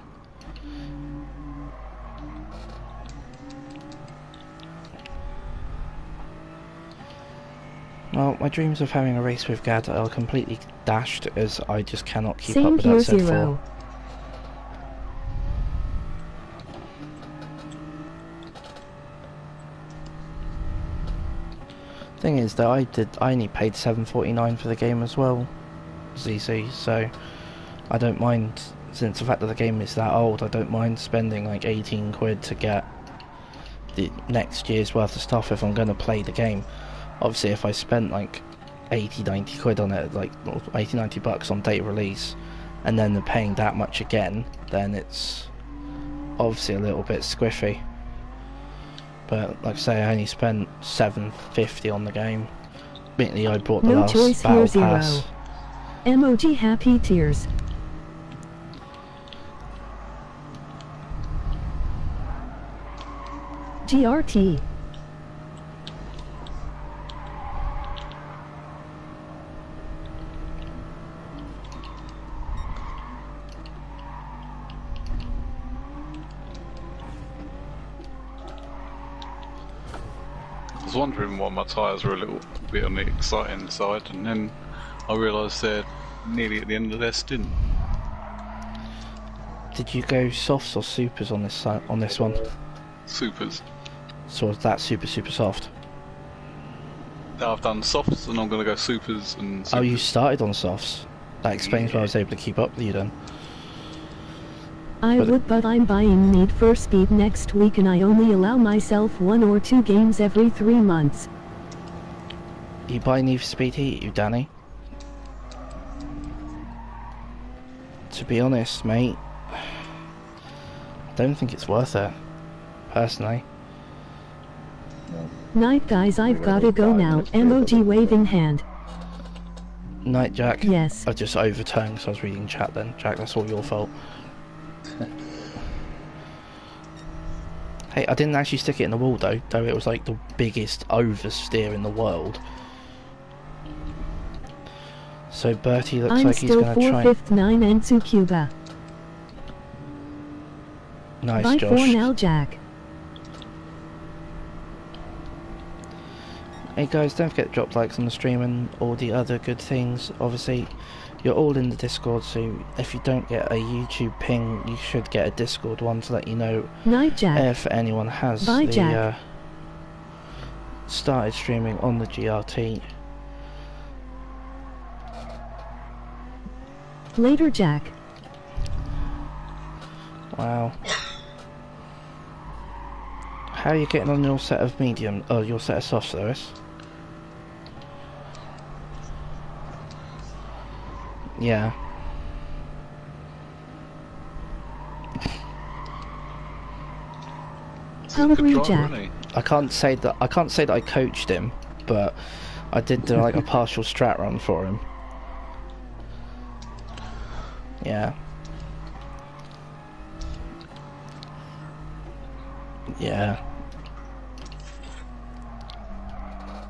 Well, my dreams of having a race with Gad are completely dashed as I just cannot keep up with Assetto 4. Thing is though, I only paid $7.49 for the game as well, ZC, so I don't mind, since the fact that the game is that old, I don't mind spending like 18 quid to get the next year's worth of stuff if I'm going to play the game. Obviously if I spent like 80-90 quid on it, like 80-90 bucks on date release, and then they're paying that much again, then it's obviously a little bit squiffy. But like I say, I only spent $7.50 on the game. Admittedly, I bought the no last choice battle here, pass. 0. MOG happy tears. GRT. I was wondering why my tyres were a little bit on the exciting side, and then I realised they're nearly at the end of their stint. Did you go softs or supers on this one? Supers. So was that super soft? Now I've done softs, and I'm going to go supers and supers. Oh, you started on softs. That explains why I was able to keep up with you then. I would, but I'm buying Need for Speed next week and I only allow myself 1 or 2 games every 3 months. You buy Need for Speed Heat, you Danny? To be honest, mate, I don't think it's worth it, personally. Night guys, I've gotta go now. MOG waving hand. Night, Jack. Yes. I just overturned because I was reading chat then. Jack, that's all your fault. Hey, I didn't actually stick it in the wall though it was like the biggest oversteer in the world. So Bertie looks like he's going to try... I'm still 459 and Tsukuba. Nice, Bye Josh. for now, Jack. Hey guys, don't forget to drop likes on the stream and all the other good things. Obviously, you're all in the Discord, so if you don't get a YouTube ping, you should get a Discord one to let you know Night, Jack. if anyone has started streaming on the GRT. Later, Jack. Wow. How are you getting on your set of medium? Oh, your set of softs, Lewis? Yeah. Hungry Jack. I can't say that I coached him, but I did do like a partial strat run for him. Yeah. Yeah.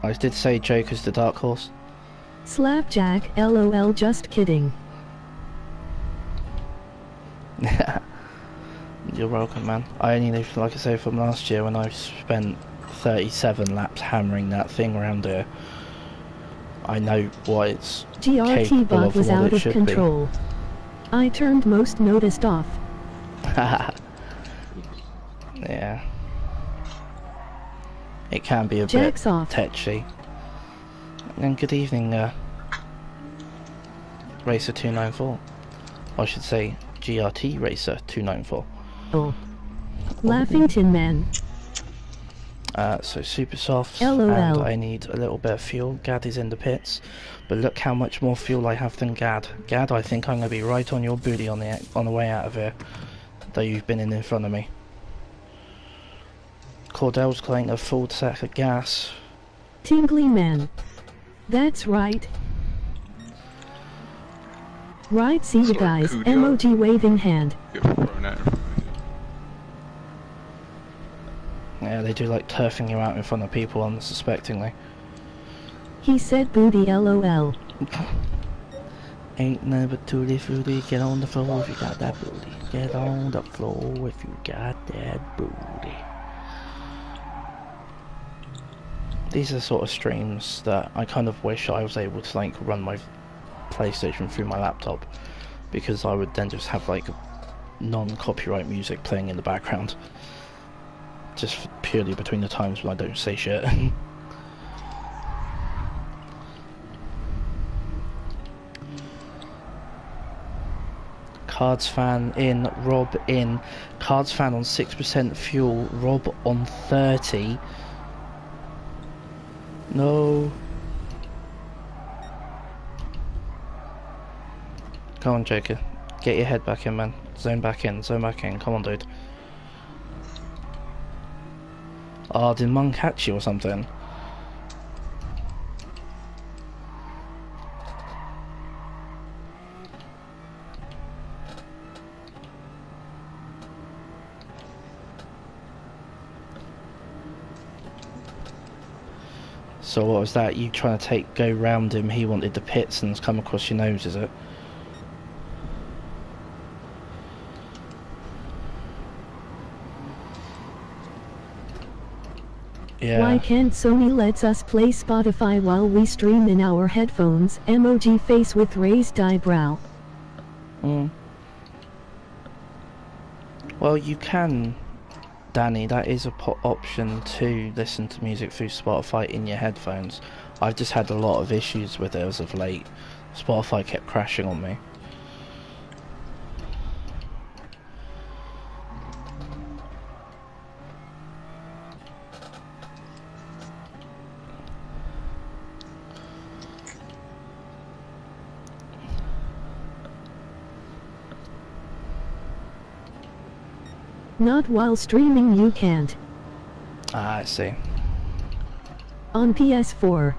I did say Joker's the dark horse. Slapjack, lol, just kidding. You're welcome, man. I only know, like I say, from last year when I spent 37 laps hammering that thing around here. I know what it's GRT capable bot of was and what out it of should control. I turned most noticed off. Yeah. It can be a Jack's bit off. tetchy. And good evening, Racer 294. I should say GRT Racer 294. Oh. Laughing Tin Man. So super soft, LOL. and I need a little bit of fuel. Gad is in the pits, but look how much more fuel I have than Gad. Gad, I think I'm going to be right on your booty on the way out of here, though you've been in front of me. Cordell's collecting a full sack of gas. Tingly Man. That's right. Right, see you guys. Emoji waving hand. Get thrown out in front of you. Yeah, they do like turfing you out in front of people unsuspectingly. He said booty lol. Ain't never tutti frutti, get on the floor if you got that booty. Get on the floor if you got that booty. These are sort of streams that I kind of wish I was able to like run my PlayStation through my laptop, because I would then just have like non-copyright music playing in the background, just purely between the times when I don't say shit. Cards fan in, Rob in. Cards fan on 6% fuel, Rob on 30. No. Come on, Joker. Get your head back in, man. Zone back in, zone back in. Come on, dude. Oh, did Mung catch you or something? So what was that? You trying to go round him, he wanted the pits and it's come across your nose, is it? Yeah. Why can't Sony lets us play Spotify while we stream in our headphones? Emoji face with raised eyebrow. Well, you can, Danny. That is a option to listen to music through Spotify in your headphones. I've just had a lot of issues with it as of late. Spotify kept crashing on me. Not while streaming, you can't. Ah, I see. On PS4.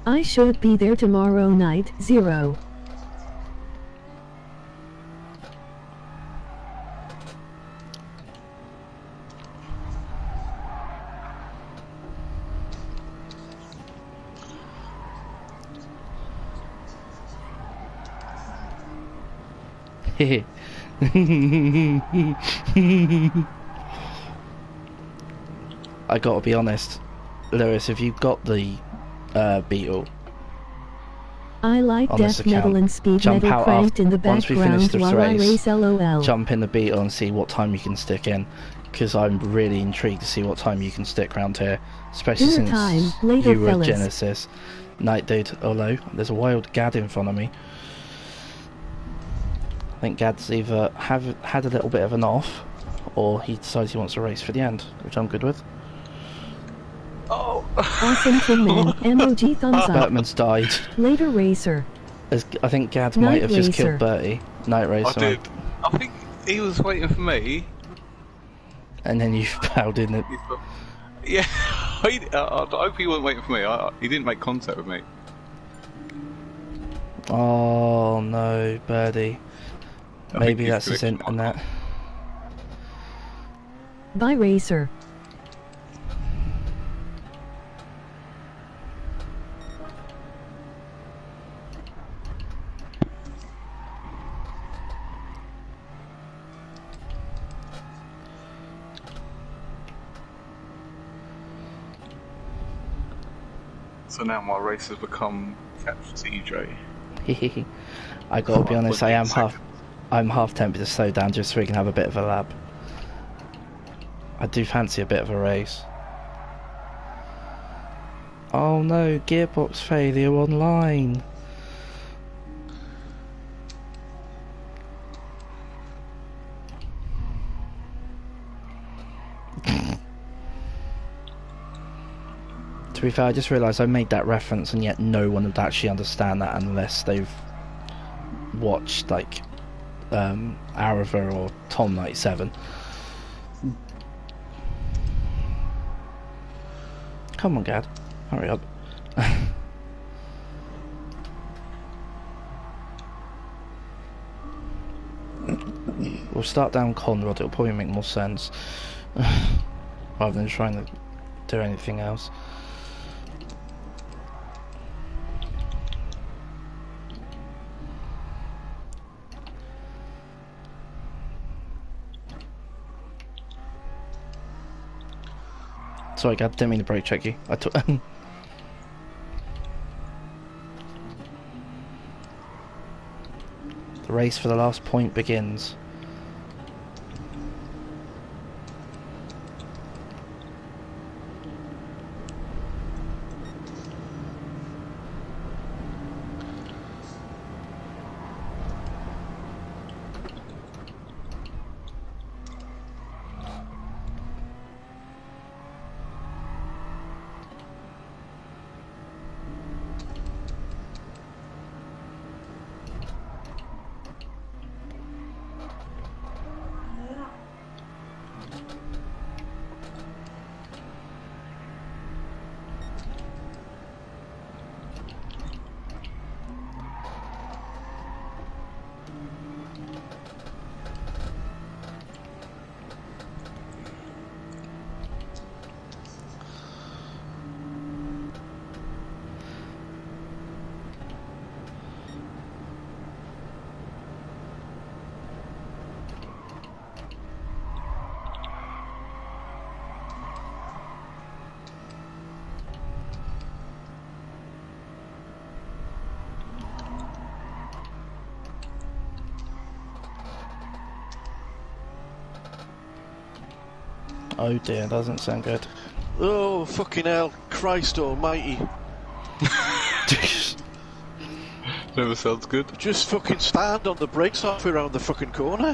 I should be there tomorrow night, 0. I gotta be honest, Lewis, if you've got the Beetle I like on this death metal account, and speed jump metal out cranked in the once we finish background this while I race, race lol. jump in the Beetle and see what time you can stick in, because I'm really intrigued to see what time you can stick around here, especially Dinner since time, later, you were fellas. Genesis. Night, dude. Hello. There's a wild Gad in front of me. I think Gad's either had a little bit of an off, or he decides he wants to race for the end, which I'm good with. Awesome Tin Man, emoji thumbs up. Bertman's died. Later racer. I think Gad Night might have just Racer. killed Bertie. Night Racer. I did. I think he was waiting for me. And then you bowed in it. Yeah, I hope he wasn't waiting for me. He didn't make contact with me. Oh no, birdie. I think Maybe his that's his connection might internet. Bye racer. So now my race has become Catch TJ. I gotta be Right, honest, 14 seconds. I'm half tempted to slow down just so we can have a bit of a lap. I do fancy a bit of a race. Oh no, gearbox failure online. To be fair, I just realised I made that reference and yet no one would actually understand that unless they've watched like Arava or Tom 97. Come on, Gad, hurry up. We'll start down Conrad, it'll probably make more sense rather than trying to do anything else. Sorry, Gad, didn't mean to brake check you. I took. The race for the last point begins. Oh dear, doesn't sound good. Oh, fucking hell. Christ almighty. Never sounds good. Just fucking stand on the brakes halfway around the fucking corner.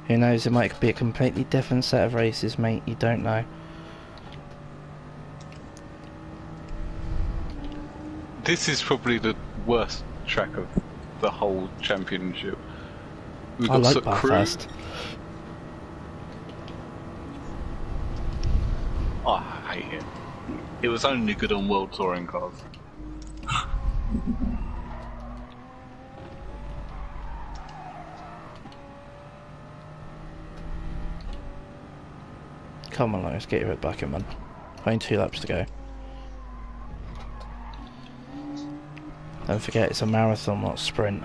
Who knows, it might be a completely different set of races, mate, you don't know. This is probably the worst track of the whole championship. We've I got like Bathurst. Oh, I hate it. It was only good on World Touring cars. Come on, let's get your head back in, man. Only 2 laps to go. Don't forget, it's a marathon, not a sprint.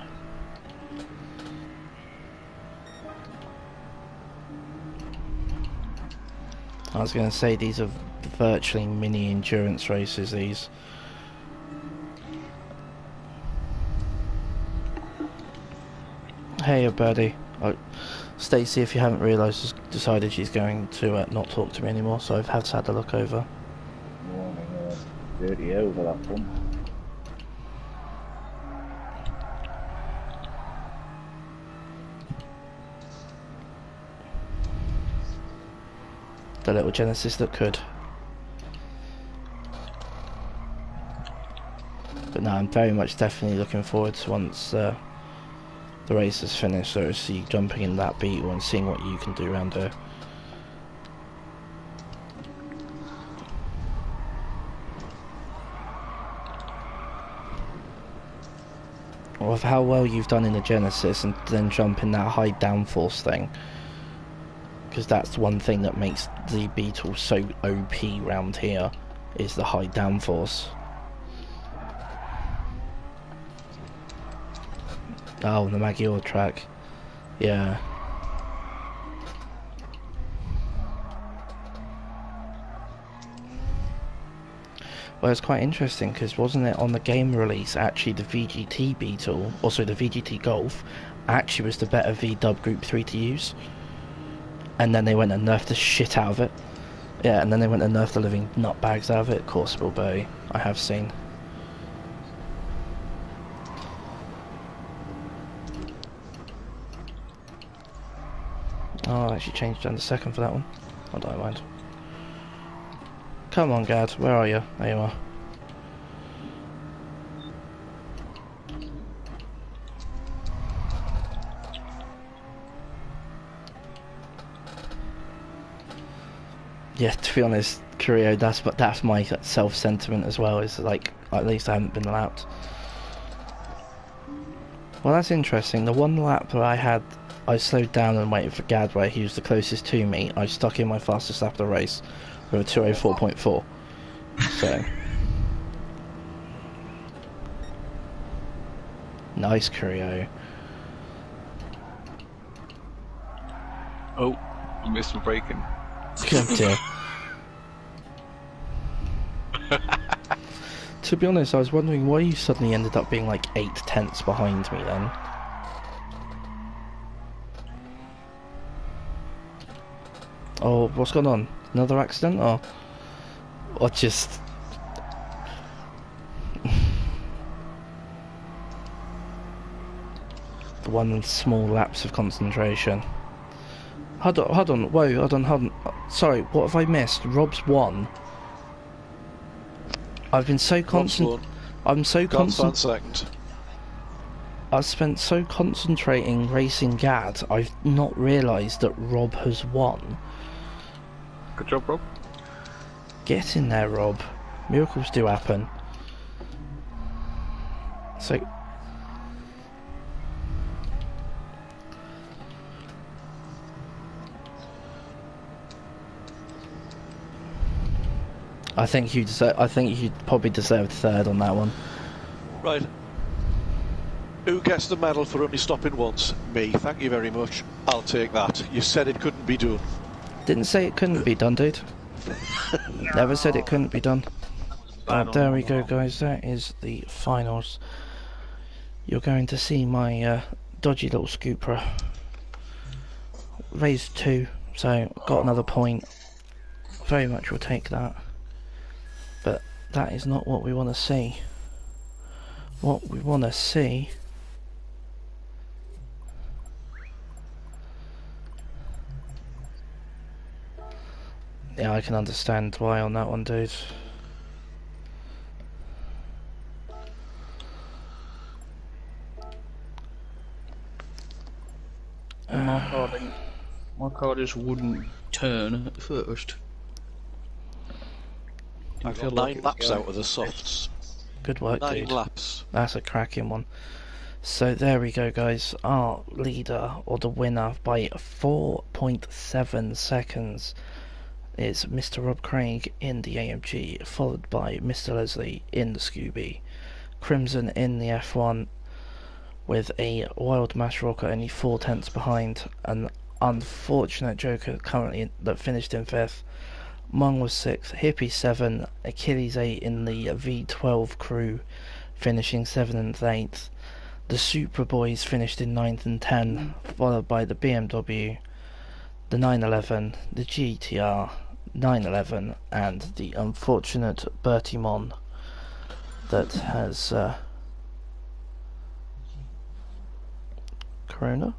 I was going to say, these are virtually mini endurance races, these. Hey, birdie. Stacey, if you haven't realised, has decided she's going to not talk to me anymore, so I've had to look over. Morning, dirty over that one. the little Genesis that could. But no, I'm very much definitely looking forward to once the race is finished, so see jumping in that Beetle and seeing what you can do around here. Or of how well you've done in the Genesis and then jump in that high downforce thing. Because that's one thing that makes the Beetle so OP round here, is the high downforce. Oh, the Maggiore track. Yeah. Well, it's quite interesting because wasn't it on the game release actually the VGT Beetle, also the VGT Golf, actually was the better VW Group 3 to use? And then they went and nerfed the shit out of it. Yeah, and then they went and nerfed the living nutbags out of it. Coursable Bay, I have seen. Oh, I actually changed down the second for that one. I don't mind. Come on, Gad, where are you? There you are. Yeah, to be honest, Curio, that's my self-sentiment as well, is like, at least I haven't been lapped. Well, that's interesting. The one lap that I had, I slowed down and waited for Gad where he was the closest to me. I stuck in my fastest lap of the race with a 2:04.4. So. Nice, Curio. Oh, you missed my braking. Good dear. To be honest, I was wondering why you suddenly ended up being like 8/10 behind me then. Oh, what's going on? Another accident, or just the one small lapse of concentration? Hold on, whoa, hold on. Sorry, what have I missed? Rob's won. I've been so concentrating. I'm so second. I've spent so concentrating racing Gad, I've not realised that Rob has won. Good job, Rob. Get in there, Rob. Miracles do happen. So... I think you probably deserved third on that one. Right. Who gets the medal for only stopping once? Me. Thank you very much. I'll take that. You said it couldn't be done. Didn't say it couldn't be done, dude. Never said it couldn't be done. There we go, guys. That is the finals. You're going to see my dodgy little Scooper. Raised 2, so got another point. Very much will take that. But that is not what we want to see. What we want to see... Yeah, I can understand why on that one, dude. My car just wouldn't turn at first. I got 9 laps out of the softs. Good work, 9 dude. laps. That's a cracking one. So there we go, guys. Our leader, or the winner, by 4.7 seconds is Mr. Rob Craig in the AMG, followed by Mr. Leslie in the Scooby. Crimson in the F1 with a Wild Mash Rocker only 4/10 behind. An unfortunate Joker currently that finished in 5th. Mung was 6th, Hippie 7, Achilles 8 in the V12 crew, finishing 7th and 8th. The Super Boys finished in 9th and 10, followed by the BMW, the 911, the GTR, 911, and the unfortunate Bertie Mon that has Corona?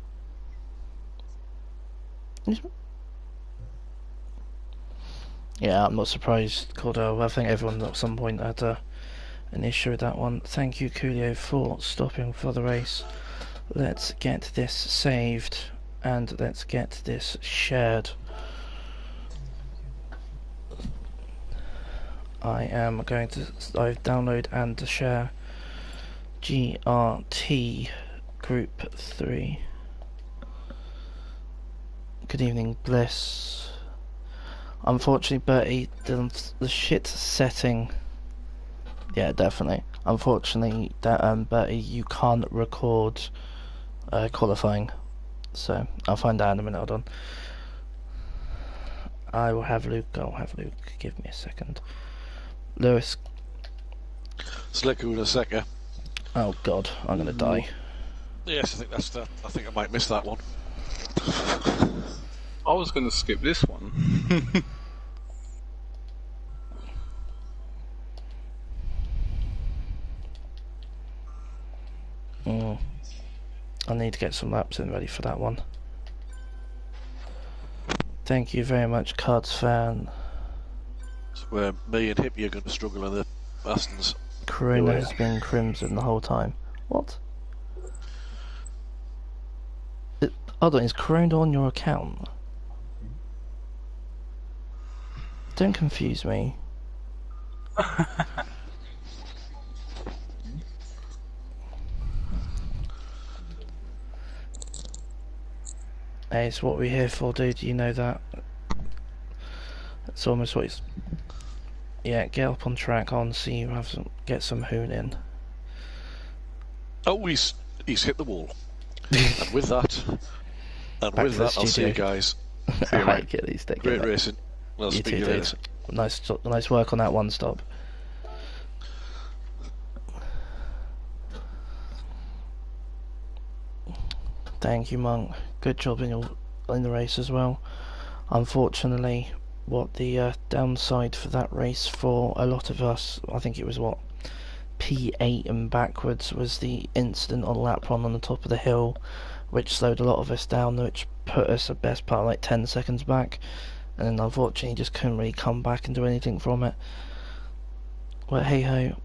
Yeah, I'm not surprised, Cordell. I think everyone at some point had an issue with that one. Thank you, Coolio, for stopping for the race. Let's get this saved and let's get this shared. I am going to download and share GRT Group 3. Good evening, Bliss. Unfortunately, Bertie, the shit setting. Yeah, definitely. Unfortunately, that Bertie, you can't record qualifying. So I'll find out in a minute. Hold on. I'll have Luke. Give me a second. Lewis. Slicker in a second. Oh God, I'm gonna die. Yes, I think that's that. I think I might miss that one. I was going to skip this one. I need to get some laps in ready for that one. Thank you very much, Cards fan. It's where me and Hippie are going to struggle in the Astons. Corona has been crimson the whole time. What? Hold on, is Corona on your account? Don't confuse me. Hey, it's what we're here for, dude. You know that. It's almost what it's. Yeah, get up on track. On, see you have some. Get some hoon in. Oh, he's hit the wall. And with that, I'll see you guys. See you, mate. Great racing. I'll speak to you later. Nice work on that one stop. Thank you, Monk. Good job in the race as well. Unfortunately, what the downside for that race for a lot of us, I think it was what P8 and backwards, was the incident on lap 1 on the top of the hill, which slowed a lot of us down, which put us the best part like 10 seconds back, and then unfortunately just couldn't really come back and do anything from it. But hey ho.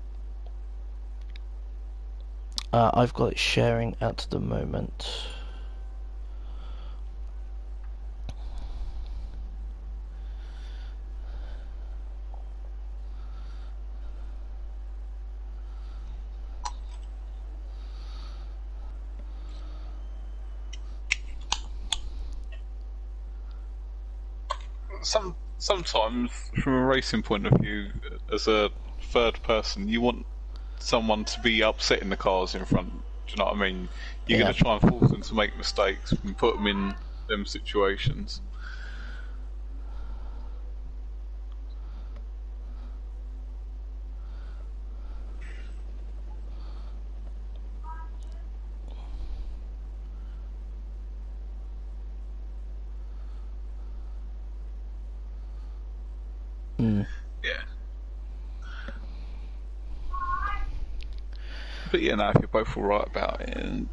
I've got it sharing at the moment. Sometimes, from a racing point of view, as a third person, you want someone to be upsetting the cars in front. Do you know what I mean? You're going to try and force them to make mistakes and put them in them situations. Yeah. But yeah, no, if you're both alright about it, and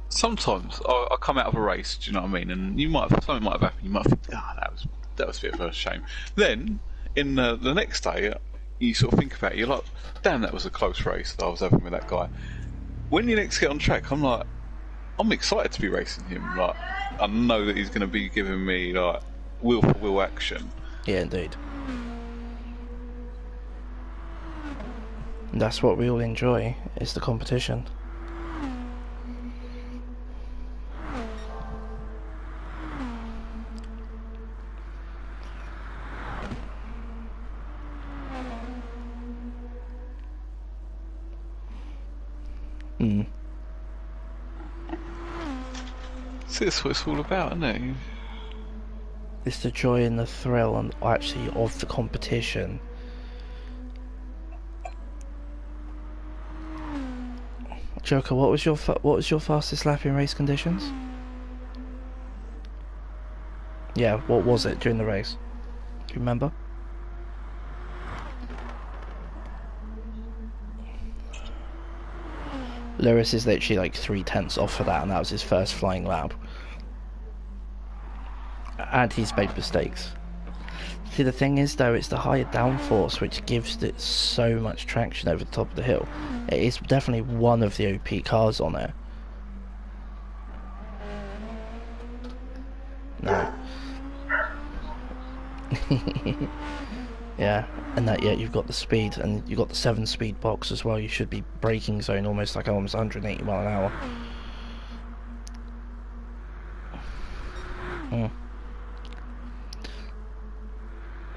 sometimes I come out of a race, do you know what I mean? And something might have happened. You might think, that was a bit of a shame. Then in the next day, you sort of think about it. You're like, damn, that was a close race that I was having with that guy. When you next get on track, I'm excited to be racing him. Like, I know that he's going to be giving me like wheel for wheel action. Yeah, indeed. And that's what we all enjoy, is the competition. See, that's what it's all about, isn't it? It's the joy and the thrill, and actually of the competition. Joker, what was your fastest lap in race conditions? Yeah, what was it during the race? Do you remember? Lewis is literally like 3/10 off for that, and that was his first flying lap. And he's made mistakes. See, the thing is though, it's the higher downforce which gives it so much traction over the top of the hill. It is definitely one of the OP cars on there. No. Yeah, and that, yeah, you've got the speed, and you've got the 7-speed box as well. You should be braking zone almost 180 mile an hour.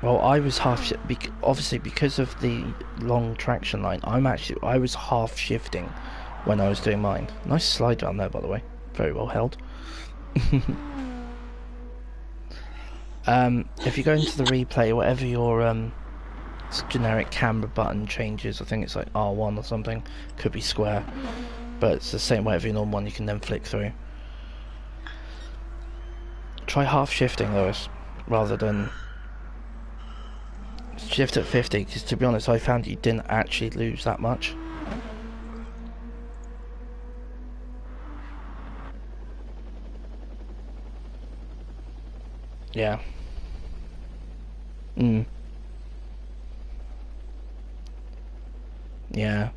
Well, I was obviously because of the long traction line. I was half shifting when I was doing mine. Nice slide down there, by the way. Very well held. If you go into the replay, whatever your generic camera button changes, I think it's like R1 or something, could be square, but it's the same whatever your normal one, you can then flick through. Try half shifting, Lewis, rather than shift at 50, because to be honest, I found you didn't actually lose that much. Yeah. Yeah.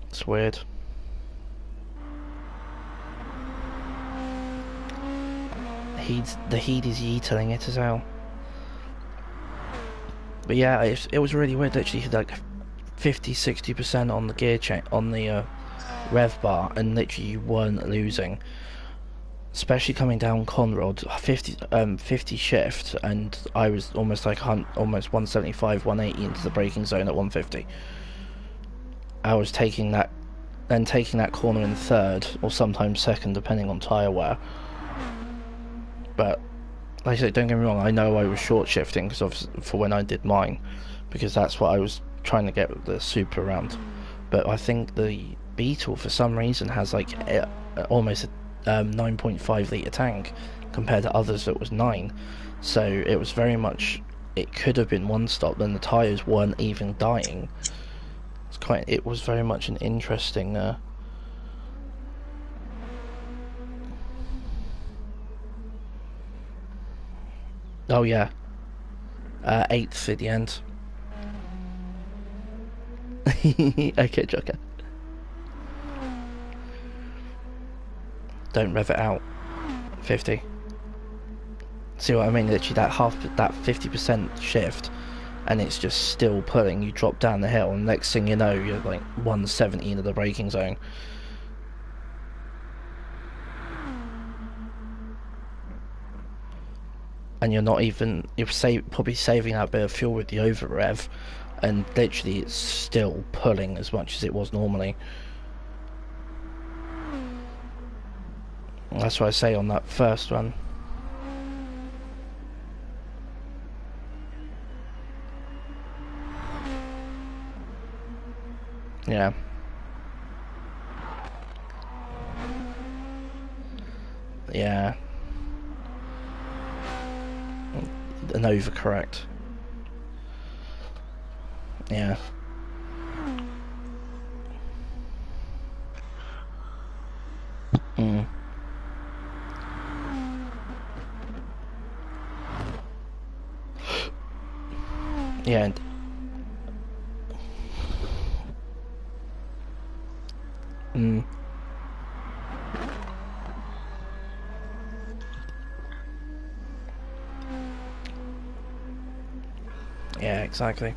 It's weird. The heat is yeetling it as well. But yeah, it was really weird. Literally, you had like 50-60% on the gear chain, on the rev bar, and literally you weren't losing. Especially coming down Conrod, 50 shift, and I was almost like almost 175, 180 into the braking zone at 150. I was taking that corner in third, or sometimes second, depending on tyre wear. But like I said, don't get me wrong, I know I was short shifting for when I did mine, because that's what I was trying to get the Super around. But I think the Beetle for some reason has like almost a 9.5 litre tank compared to others that was 9, so it was very much, it could have been one stop and the tyres weren't even dying. It was very much an interesting oh yeah, 8th at the end. Okay, Joker. Don't rev it out. 50. See what I mean? Literally that 50% shift, and it's just still pulling. You drop down the hill, and next thing you know, you're like 170 into the braking zone. And you're not even, probably saving that bit of fuel with the over rev, and literally it's still pulling as much as it was normally. That's what I say on that first one. Yeah. Yeah. An overcorrect. Yeah. Yeah. Yeah, exactly.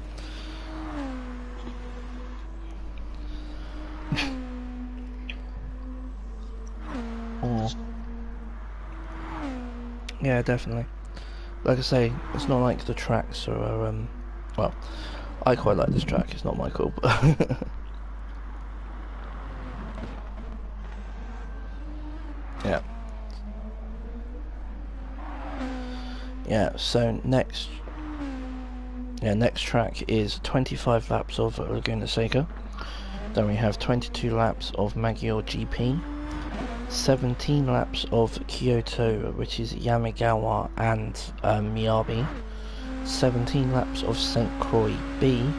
Yeah, definitely. Like I say, it's not like the tracks are, well, I quite like this track, it's not my call, but yeah. Yeah, so next track is 25 laps of Laguna Seca. Then we have 22 laps of Maggiore GP, 17 laps of Kyoto, which is Yamigawa and Miyabi, 17 laps of St. Croix B,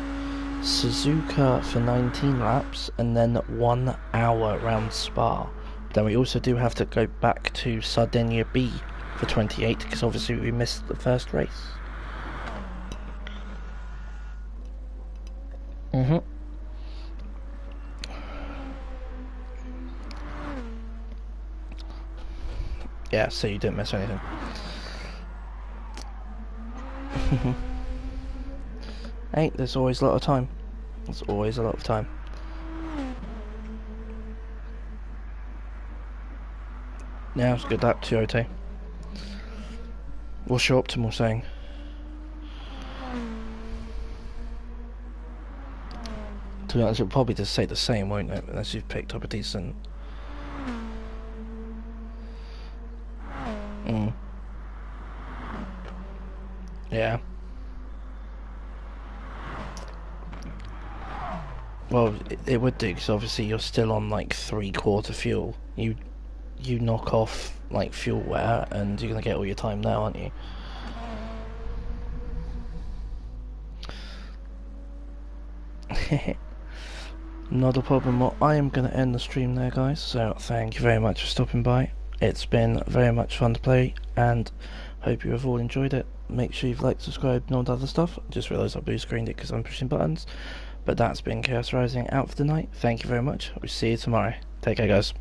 Suzuka for 19 laps, and then 1 hour around Spa. Then we also do have to go back to Sardinia B for 28, because obviously we missed the first race. Yeah, so you didn't miss anything. Hey, there's always a lot of time. There's always a lot of time. Now it's good lap, Toyota. What's your optimal saying? To be honest, it'll probably just say the same, won't it? Unless you've picked up a decent... Yeah. Well, it would do, because obviously you're still on like 3/4 fuel. You knock off like fuel wear, and you're gonna get all your time there, aren't you? Not a problem. Well, I am gonna end the stream there, guys. So thank you very much for stopping by. It's been very much fun to play, and hope you have all enjoyed it. Make sure you've liked, subscribed, and all that other stuff. I just realised I blue screened it because I'm pushing buttons. But that's been KhaosRising out for the night. Thank you very much. We'll see you tomorrow. Take care, guys.